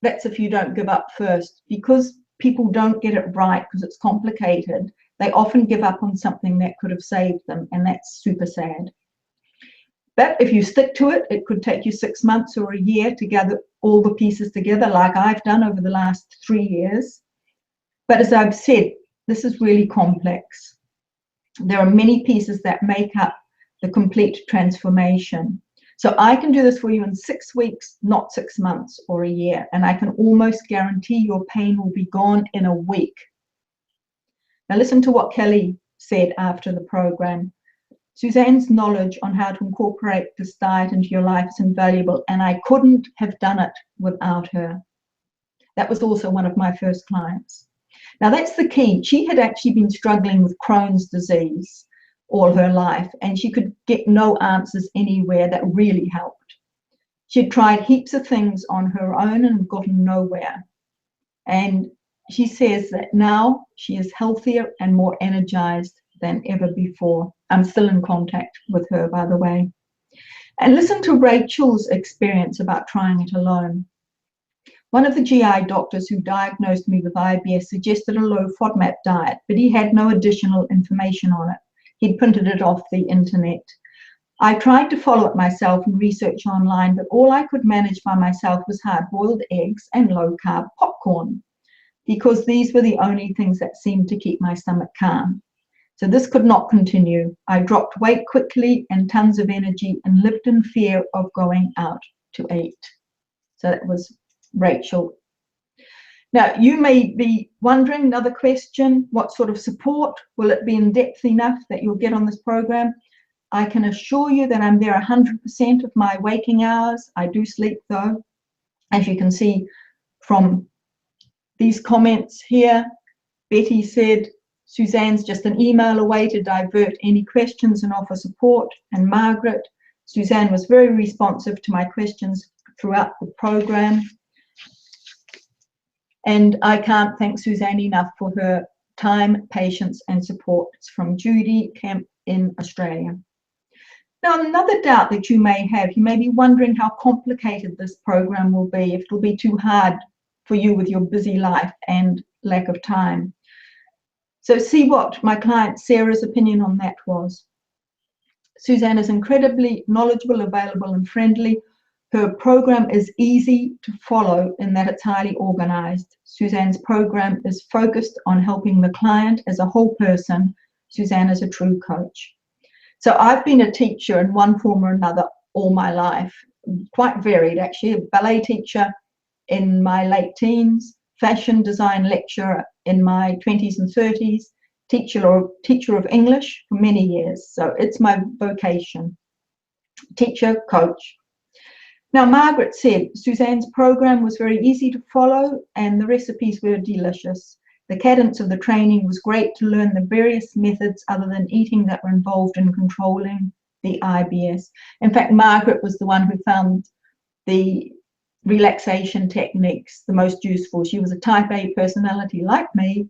that's if you don't give up first. Because people don't get it right because it's complicated, they often give up on something that could have saved them, and that's super sad. But if you stick to it, it could take you 6 months or a year to gather all the pieces together, like I've done over the last 3 years. But as I've said, this is really complex. There are many pieces that make up the complete transformation. So I can do this for you in 6 weeks, not 6 months or a year. And I can almost guarantee your pain will be gone in a week. Now listen to what Kelly said after the program. Suzanne's knowledge on how to incorporate this diet into your life is invaluable, and I couldn't have done it without her. That was also one of my first clients. Now that's the key. She had actually been struggling with Crohn's disease all her life, and she could get no answers anywhere that really helped. She'd tried heaps of things on her own and gotten nowhere. And she says that now she is healthier and more energized than ever before. I'm still in contact with her, by the way. And listen to Rachel's experience about trying it alone. One of the GI doctors who diagnosed me with IBS suggested a low FODMAP diet, but he had no additional information on it. He'd printed it off the internet. I tried to follow it myself and research online, but all I could manage by myself was hard-boiled eggs and low-carb popcorn, because these were the only things that seemed to keep my stomach calm. So this could not continue. I dropped weight quickly and tons of energy and lived in fear of going out to eat. So that was Rachel. Now, you may be wondering, another question, what sort of support? Will it be in depth enough that you'll get on this program? I can assure you that I'm there 100% of my waking hours. I do sleep though. As you can see from these comments here, Betty said, Suzanne's just an email away to divert any questions and offer support. And Margaret, Suzanne was very responsive to my questions throughout the program. And I can't thank Suzanne enough for her time, patience, and support. It's from Judy Kemp in Australia. Now, another doubt that you may have, you may be wondering how complicated this program will be, if it will be too hard for you with your busy life and lack of time. So see what my client Sarah's opinion on that was. Suzanne is incredibly knowledgeable, available, and friendly. Her program is easy to follow in that it's highly organized. Suzanne's program is focused on helping the client as a whole person. Suzanne is a true coach. So I've been a teacher in one form or another all my life, quite varied actually, a ballet teacher in my late teens, fashion design lecturer in my 20s and 30s, teacher of English for many years. So it's my vocation, teacher, coach. Now, Margaret said Suzanne's program was very easy to follow and the recipes were delicious. The cadence of the training was great to learn the various methods other than eating that were involved in controlling the IBS. In fact, Margaret was the one who found the relaxation techniques the most useful. She was a type A personality like me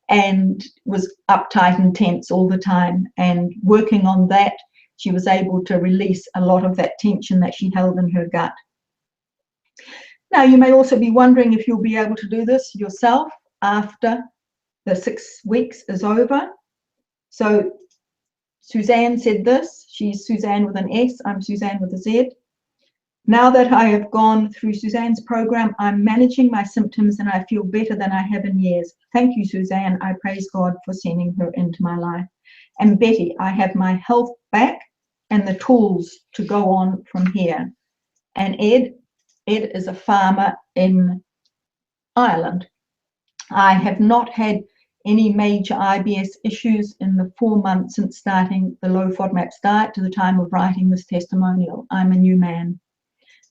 and was uptight and tense all the time. And working on that, she was able to release a lot of that tension that she held in her gut. Now, you may also be wondering if you'll be able to do this yourself after the 6 weeks is over. So Suzanne said this, she's Suzanne with an S, I'm Suzanne with a Z. Now that I have gone through Suzanne's program, I'm managing my symptoms and I feel better than I have in years. Thank you, Suzanne. I praise God for sending her into my life. And Betty, I have my health back and the tools to go on from here. And Ed is a farmer in Ireland. I have not had any major IBS issues in the 4 months since starting the low FODMAPs diet to the time of writing this testimonial. I'm a new man.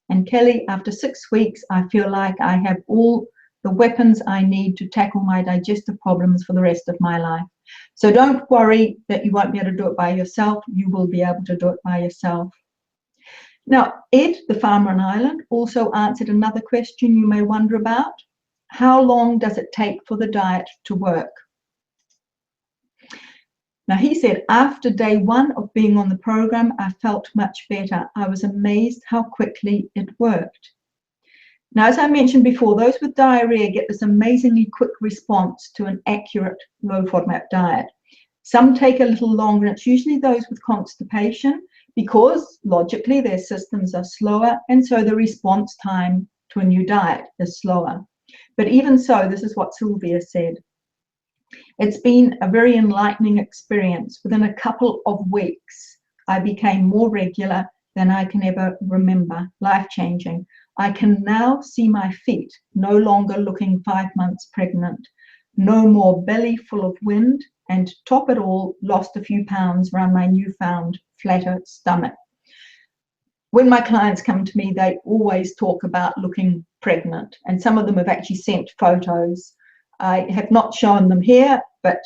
And Kelly, after 6 weeks, I feel like I have all the weapons I need to tackle my digestive problems for the rest of my life. So don't worry that you won't be able to do it by yourself. You will be able to do it by yourself. Now, Ed, the farmer in Ireland, also answered another question you may wonder about. How long does it take for the diet to work? Now, he said, after day 1 of being on the program, I felt much better. I was amazed how quickly it worked. Now, as I mentioned before, those with diarrhea get this amazingly quick response to an accurate low FODMAP diet. Some take a little longer, and it's usually those with constipation because logically their systems are slower, and so the response time to a new diet is slower. But even so, this is what Sylvia said. It's been a very enlightening experience. Within a couple of weeks, I became more regular than I can ever remember, life-changing. I can now see my feet, no longer looking 5 months pregnant, no more belly full of wind, and to top it all, lost a few pounds around my newfound flatter stomach. When my clients come to me, they always talk about looking pregnant, and some of them have actually sent photos. I have not shown them here, but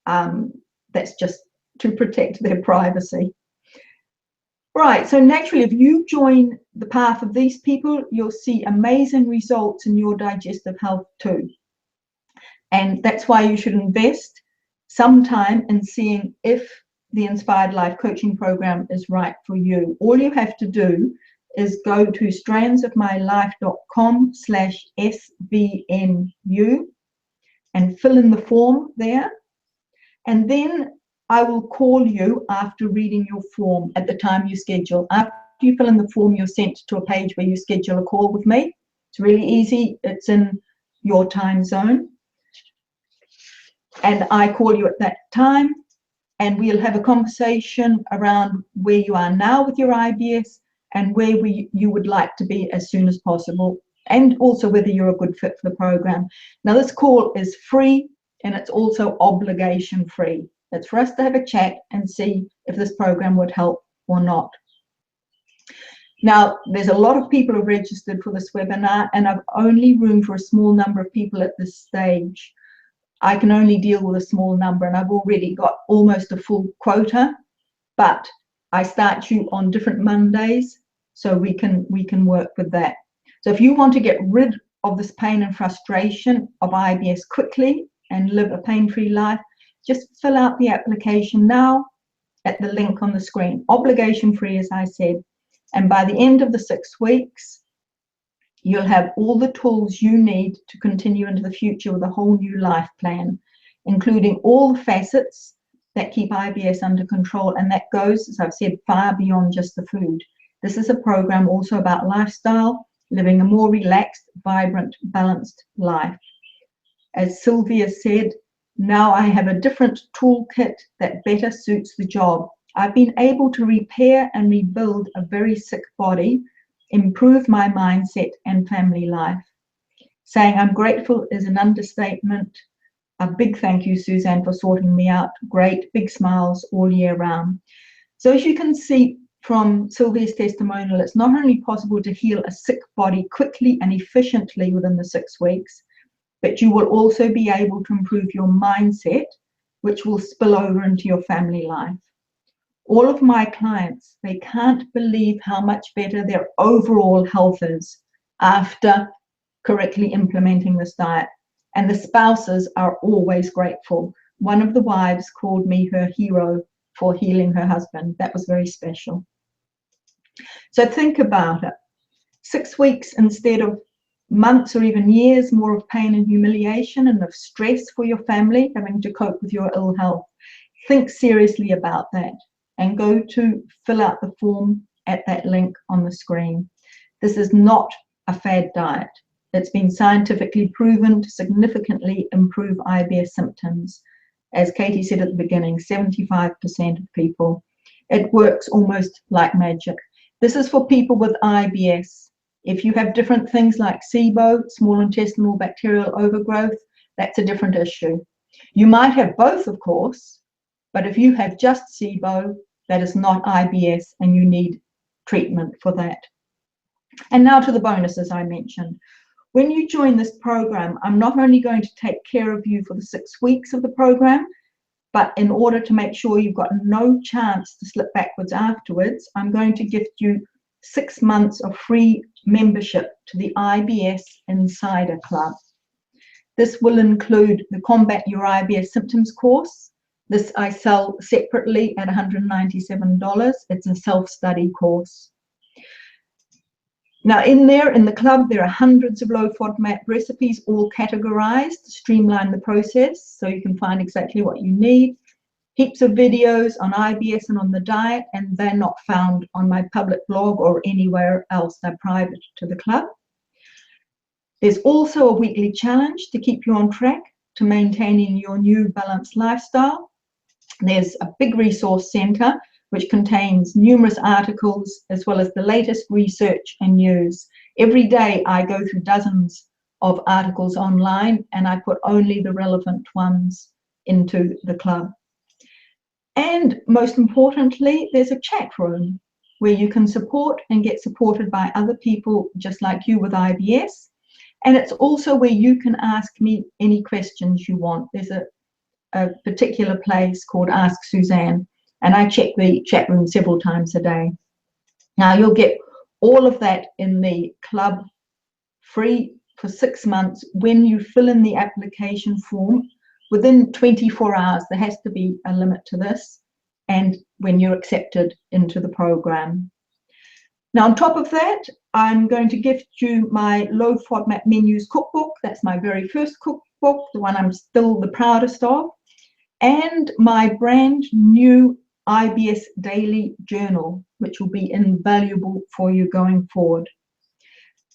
that's just to protect their privacy. Right, so naturally, if you join the path of these people, you'll see amazing results in your digestive health too. And that's why you should invest some time in seeing if the Inspired Life Coaching Program is right for you. All you have to do is go to strandsofmylife.com/SVNU and fill in the form there. And then I will call you after reading your form at the time you schedule. After you fill in the form, you're sent to a page where you schedule a call with me. It's really easy. It's in your time zone. And I call you at that time, and we'll have a conversation around where you are now with your IBS and where you would like to be as soon as possible, and also whether you're a good fit for the program. Now, this call is free, and it's also obligation free. It's for us to have a chat and see if this program would help or not. Now, there's a lot of people who have registered for this webinar, and I've only room for a small number of people at this stage. I can only deal with a small number, and I've already got almost a full quota, but I start you on different Mondays, so we can work with that. So if you want to get rid of this pain and frustration of IBS quickly and live a pain-free life, just fill out the application now at the link on the screen. Obligation-free, as I said. And by the end of the 6 weeks, you'll have all the tools you need to continue into the future with a whole new life plan, including all the facets that keep IBS under control. And that goes, as I've said, far beyond just the food. This is a program also about lifestyle, living a more relaxed, vibrant, balanced life. As Sylvia said, now I have a different toolkit that better suits the job. I've been able to repair and rebuild a very sick body, improve my mindset and family life. Saying I'm grateful is an understatement. A big thank you, Suzanne, for sorting me out. Great, big smiles all year round. So as you can see from Sylvia's testimonial, it's not only possible to heal a sick body quickly and efficiently within the 6 weeks, but you will also be able to improve your mindset, which will spill over into your family life. All of my clients, they can't believe how much better their overall health is after correctly implementing this diet. And the spouses are always grateful. One of the wives called me her hero for healing her husband. That was very special. So think about it. 6 weeks instead of months or even years more of pain and humiliation and of stress for your family, having to cope with your ill health. Think seriously about that and go to fill out the form at that link on the screen. This is not a fad diet. It's been scientifically proven to significantly improve IBS symptoms. As Katie said at the beginning, 75% of people. It works almost like magic. This is for people with IBS. If you have different things like SIBO, small intestinal bacterial overgrowth, that's a different issue. You might have both, of course, but if you have just SIBO, that is not IBS and you need treatment for that. And now to the bonuses I mentioned. When you join this program, I'm not only going to take care of you for the 6 weeks of the program, but in order to make sure you've got no chance to slip backwards afterwards, I'm going to gift you 6 months of free membership to the IBS Insider Club. This will include the Combat Your IBS Symptoms course. This I sell separately at $197. It's a self-study course. Now in the club, there are hundreds of low FODMAP recipes, all categorized to streamline the process so you can find exactly what you need. Heaps of videos on IBS and on the diet, and they're not found on my public blog or anywhere else. They're private to the club. There's also a weekly challenge to keep you on track to maintaining your new balanced lifestyle. There's a big resource center which contains numerous articles as well as the latest research and news. Every day I go through dozens of articles online and I put only the relevant ones into the club. And most importantly, there's a chat room where you can support and get supported by other people just like you with IBS. And it's also where you can ask me any questions you want. There's a particular place called Ask Suzanne, and I check the chat room several times a day. Now you'll get all of that in the club free for 6 months when you fill in the application form within 24 hours. There has to be a limit to this. and when you're accepted into the program. Now, on top of that, I'm going to gift you my low FODMAP menus cookbook. That's my very first cookbook, the one I'm still the proudest of, and my brand new IBS daily journal, which will be invaluable for you going forward.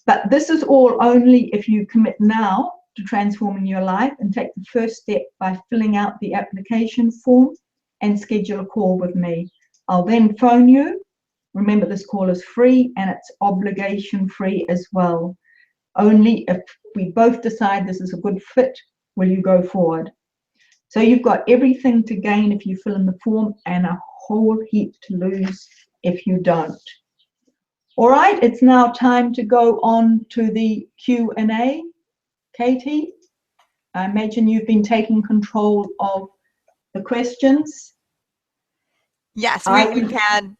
But this is all only if you commit now to transforming your life and take the first step by filling out the application form and schedule a call with me. I'll then phone you. Remember, this call is free and it's obligation free as well. Only if we both decide this is a good fit will you go forward. So you've got everything to gain if you fill in the form and a whole heap to lose if you don't. All right, it's now time to go on to the Q&A. Katie, I imagine you've been taking control of the questions. Yes,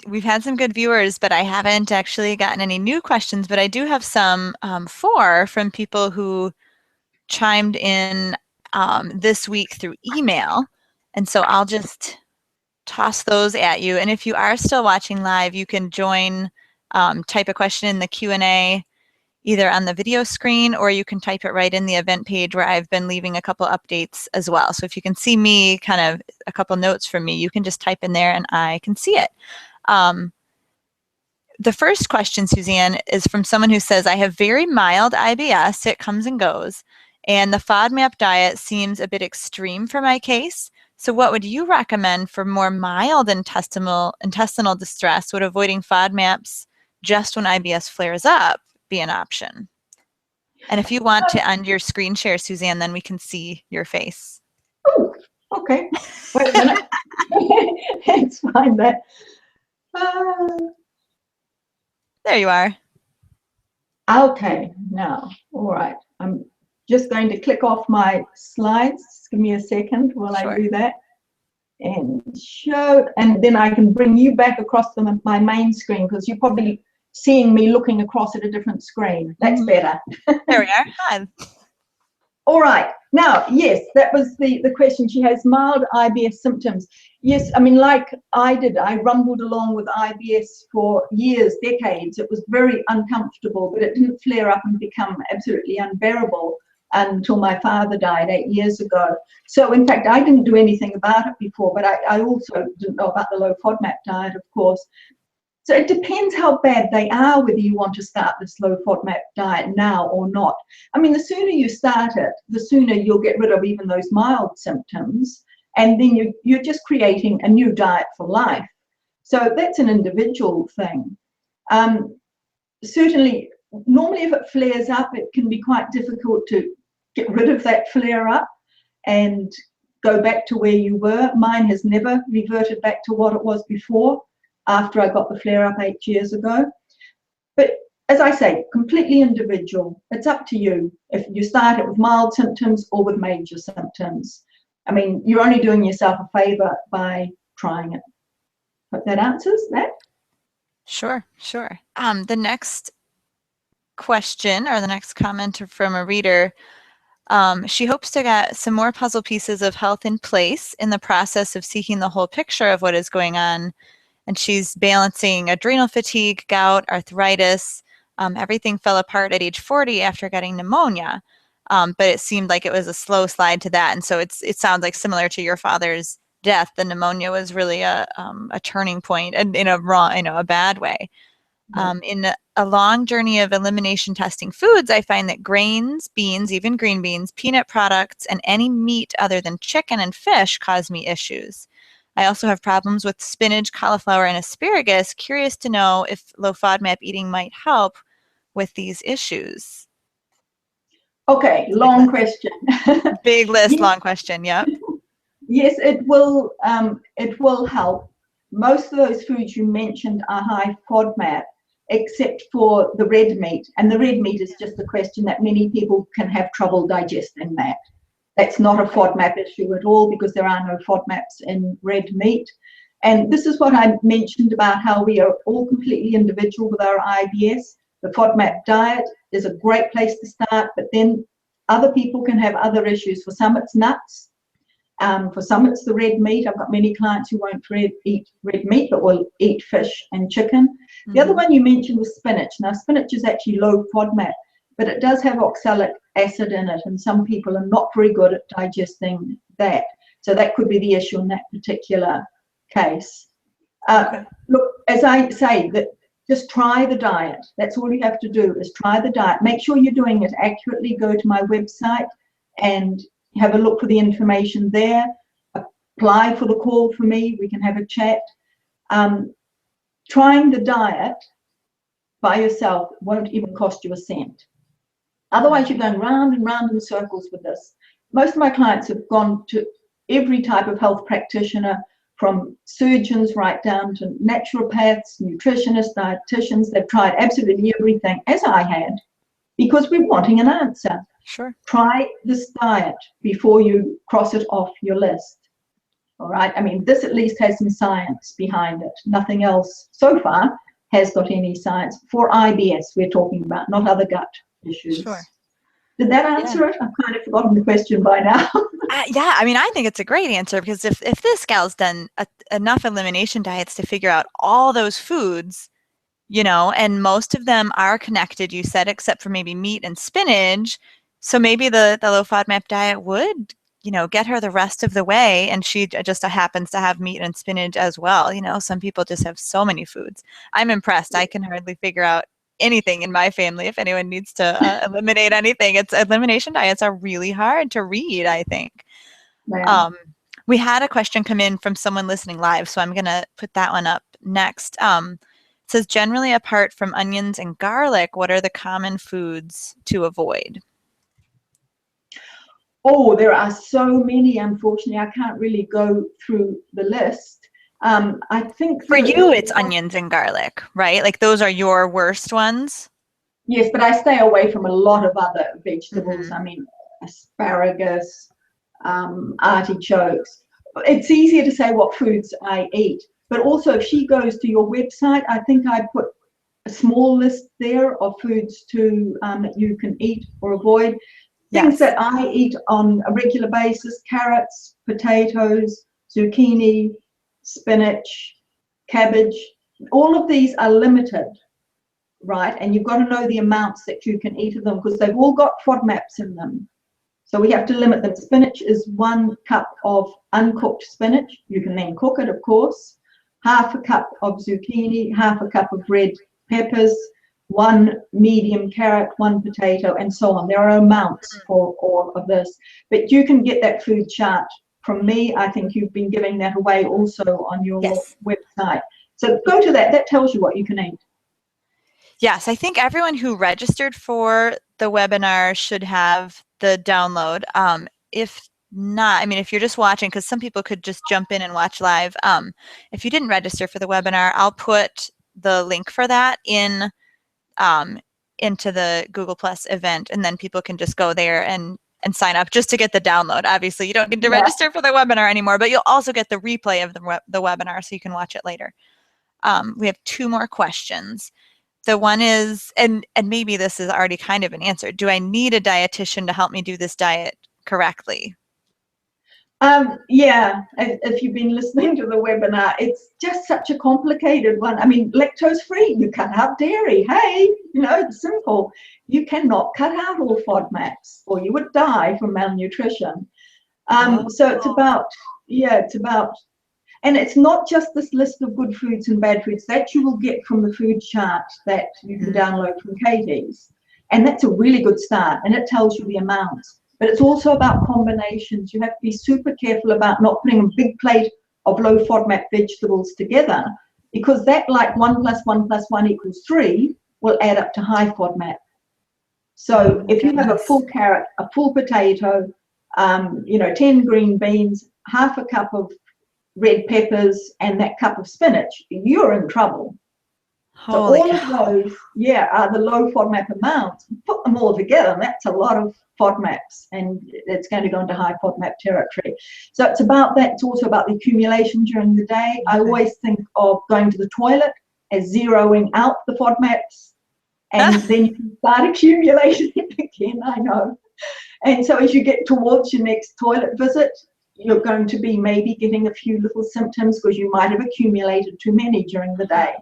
we've had some good viewers, but I haven't actually gotten any new questions. But I do have some from people who chimed in this week through email, and so I'll just toss those at you. And if you are still watching live, you can join, type a question in the Q&A either on the video screen, or you can type it right in the event page where I've been leaving a couple updates as well. So if you can see me, kind of a couple notes from me, you can just type in there and I can see it. The first question, Suzanne, is from someone who says, I have very mild IBS, it comes and goes, and the FODMAP diet seems a bit extreme for my case. So what would you recommend for more mild intestinal distress? Would avoiding FODMAPs just when IBS flares up be an option? And if you want to end your screen share, Suzanne, then we can see your face. Oh, okay. Wait a minute. Let's find that. There you are. Okay, now, all right. I'm just going to click off my slides. Just give me a second while I do that. And show, and then I can bring you back across my main screen, because you're probably seeing me looking across at a different screen. That's better. There we are. Hi. All right. Now, yes, that was the question. She has mild IBS symptoms. Yes, I mean, like I did, I rumbled along with IBS for years, decades. It was very uncomfortable, but it didn't flare up and become absolutely unbearable until my father died 8 years ago. So, in fact, I didn't do anything about it before, but I also didn't know about the low FODMAP diet, of course. So it depends how bad they are, whether you want to start this low FODMAP diet now or not. I mean, the sooner you start it, the sooner you'll get rid of even those mild symptoms, and then you're just creating a new diet for life. So that's an individual thing. Certainly, normally if it flares up, it can be quite difficult to get rid of that flare up and go back to where you were. Mine has never reverted back to what it was before, after I got the flare up 8 years ago. But as I say, completely individual. It's up to you if you start it with mild symptoms or with major symptoms. I mean, you're only doing yourself a favor by trying it. Hope that answers that. Sure. The next question, or the next comment from a reader, she hopes to get some more puzzle pieces of health in place in the process of seeking the whole picture of what is going on. And she's balancing adrenal fatigue, gout, arthritis. Everything fell apart at age 40 after getting pneumonia. But it seemed like it was a slow slide to that. And so it sounds like similar to your father's death, the pneumonia was really a turning point, and in a bad way. In a long journey of elimination testing foods, I find that grains, beans, even green beans, peanut products, and any meat other than chicken and fish cause me issues. I also have problems with spinach, cauliflower, and asparagus. Curious to know if low FODMAP eating might help with these issues. Okay, long question. Big list, Yes. long question, yep. Yes, it will help. Most of those foods you mentioned are high FODMAP, except for the red meat. And the red meat is just a question that many people can have trouble digesting that. That's not a FODMAP issue at all, because there are no FODMAPs in red meat. And this is what I mentioned about how we are all completely individual with our IBS. The FODMAP diet is a great place to start, but then other people can have other issues. For some, it's nuts. For some, it's the red meat. I've got many clients who won't eat red meat, but will eat fish and chicken. The other one you mentioned was spinach. Now, spinach is actually low FODMAP, but it does have oxalic acid in it, and some people are not very good at digesting that. So that could be the issue in that particular case. Look, as I say, that just try the diet. That's all you have to do, is try the diet. Make sure you're doing it accurately. Go to my website and have a look for the information there. Apply for the call for me. We can have a chat. Trying the diet by yourself won't even cost you a cent. Otherwise, you're going round and round in circles with this. Most of my clients have gone to every type of health practitioner, from surgeons right down to naturopaths, nutritionists, dietitians. They've tried absolutely everything, as I had, because we're wanting an answer. Sure. Try this diet before you cross it off your list. All right. I mean, this at least has some science behind it. Nothing else so far has got any science for IBS. We're talking about, not other gut issues. Sure. Did that answer it? I've kind of forgotten the question by now. Yeah, I mean, I think it's a great answer, because if this gal's done enough elimination diets to figure out all those foods, you know, and most of them are connected, you said, except for maybe meat and spinach. So maybe the low FODMAP diet would, you know, get her the rest of the way, and she just happens to have meat and spinach as well. You know, some people just have so many foods. I'm impressed. I can hardly figure out anything in my family. If anyone needs to eliminate anything, it's elimination diets are really hard to read, I think. Yeah. We had a question come in from someone listening live, so I'm going to put that one up next. It says, generally apart from onions and garlic, what are the common foods to avoid? Oh, there are so many, unfortunately. I can't really go through the list. I think for you, it's onions and garlic, right? Like those are your worst ones? Yes, but I stay away from a lot of other vegetables. I mean, asparagus, artichokes. It's easier to say what foods I eat. But also, if she goes to your website, I think I put a small list there of foods that you can eat or avoid. Things that I eat on a regular basis: carrots, potatoes, zucchini, spinach, cabbage. All of these are limited, right? And you've got to know the amounts that you can eat of them, because they've all got FODMAPs in them. So we have to limit them. Spinach is 1 cup of uncooked spinach. You can then cook it, of course. Half a cup of zucchini, half a cup of red peppers, 1 medium carrot, 1 potato, and so on. There are amounts for all of this. But you can get that food chart from me. I think you've been giving that away also on your website. So go to that. That tells you what you can eat. Yes, I think everyone who registered for the webinar should have the download. If not, I mean, if you're just watching, because some people could just jump in and watch live. If you didn't register for the webinar, I'll put the link for that in into the Google Plus event, and then people can just go there and sign up just to get the download. Obviously, you don't need to register for the webinar anymore, but you'll also get the replay of the webinar, so you can watch it later. We have 2 more questions. The one is, and maybe this is already kind of an answer, do I need a dietitian to help me do this diet correctly? Yeah, if you've been listening to the webinar, it's just such a complicated one. I mean, lactose-free, you cut out dairy. Hey, you know, it's simple. You cannot cut out all FODMAPs, or you would die from malnutrition. So it's about, and it's not just this list of good foods and bad foods that you will get from the food chart that you can download from Katie's. And that's a really good start, and it tells you the amounts. But it's also about combinations. You have to be super careful about not putting a big plate of low FODMAP vegetables together, because that, like 1 + 1 + 1 = 3, will add up to high FODMAP. So if you have a full carrot, a full potato, 10 green beans, half a cup of red peppers, and that cup of spinach, you're in trouble. Holy so all of those, are the low FODMAP amounts. Put them all together, and that's a lot of FODMAPs, and it's going to go into high FODMAP territory. So it's about that. It's also about the accumulation during the day. I always think of going to the toilet as zeroing out the FODMAPs, and then you can start accumulating again, I know. And so as you get towards your next toilet visit, you're going to be maybe getting a few little symptoms because you might have accumulated too many during the day.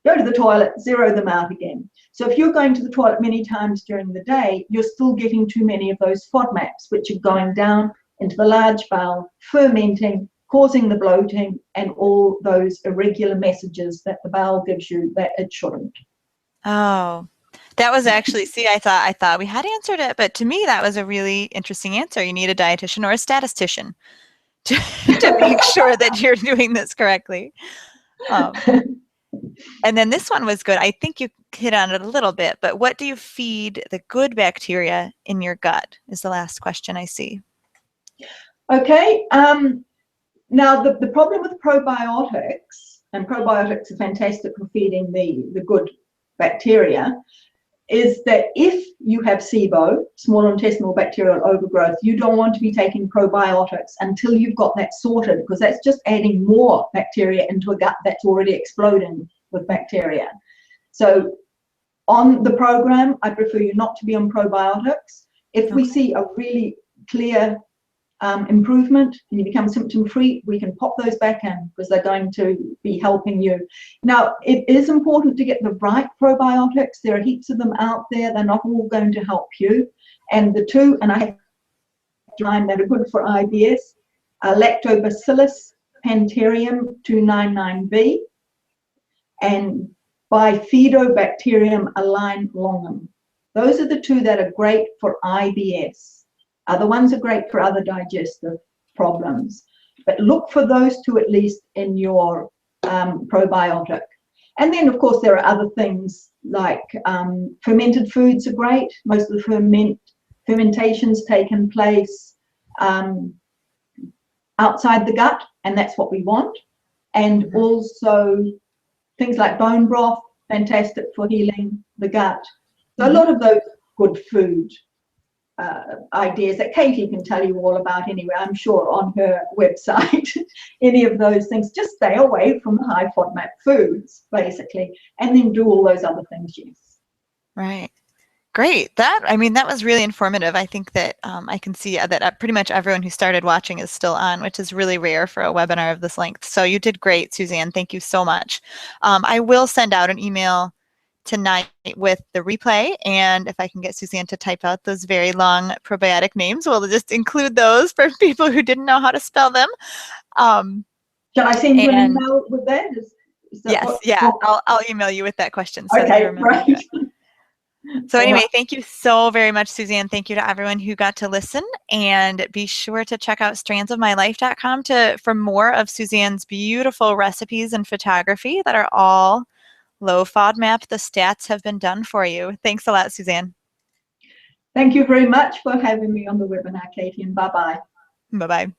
Go to the toilet, zero them out again. So if you're going to the toilet many times during the day, you're still getting too many of those FODMAPs, which are going down into the large bowel, fermenting, causing the bloating, and all those irregular messages that the bowel gives you that it shouldn't. Oh, that was actually, see, I thought we had answered it, but to me, that was a really interesting answer. You need a dietitian or a statistician to make sure that you're doing this correctly. And then this one was good. I think you hit on it a little bit, but what do you feed the good bacteria in your gut is the last question I see. Okay. Now, the problem with probiotics, and probiotics are fantastic for feeding the good bacteria, is that if you have SIBO, small intestinal bacterial overgrowth, you don't want to be taking probiotics until you've got that sorted, because that's just adding more bacteria into a gut that's already exploding with bacteria. So on the program, I prefer you not to be on probiotics. If we see a really clear improvement and you become symptom-free, we can pop those back in because they're going to be helping you. Now, it is important to get the right probiotics. There are heaps of them out there. They're not all going to help you. And the two, and I have time that are good for IBS, are Lactobacillus Panterium 299B and Bifidobacterium align longum. Those are the two that are great for IBS. Other ones are great for other digestive problems, but look for those two at least in your probiotic. And then, of course, there are other things like fermented foods are great. Most of the fermentation's taken place outside the gut, and that's what we want. And also things like bone broth, fantastic for healing the gut. So a lot of those good food ideas that Katie can tell you all about anyway, I'm sure, on her website. Any of those things, just stay away from the high FODMAP foods, basically, and then do all those other things, yes. Right. Great. That was really informative. I think that I can see that pretty much everyone who started watching is still on, which is really rare for a webinar of this length. So you did great, Suzanne. Thank you so much. I will send out an email tonight with the replay, and if I can get Suzanne to type out those very long probiotic names, we'll just include those for people who didn't know how to spell them. Shall I send you an email with that? Yes, yeah, I'll email you with that question. So okay, right. So anyway, thank you so very much, Suzanne. Thank you to everyone who got to listen, and be sure to check out strandsofmylife.com for more of Suzanne's beautiful recipes and photography that are all low FODMAP. The stats have been done for you. Thanks a lot, Suzanne. Thank you very much for having me on the webinar, Katie, and bye-bye. Bye-bye.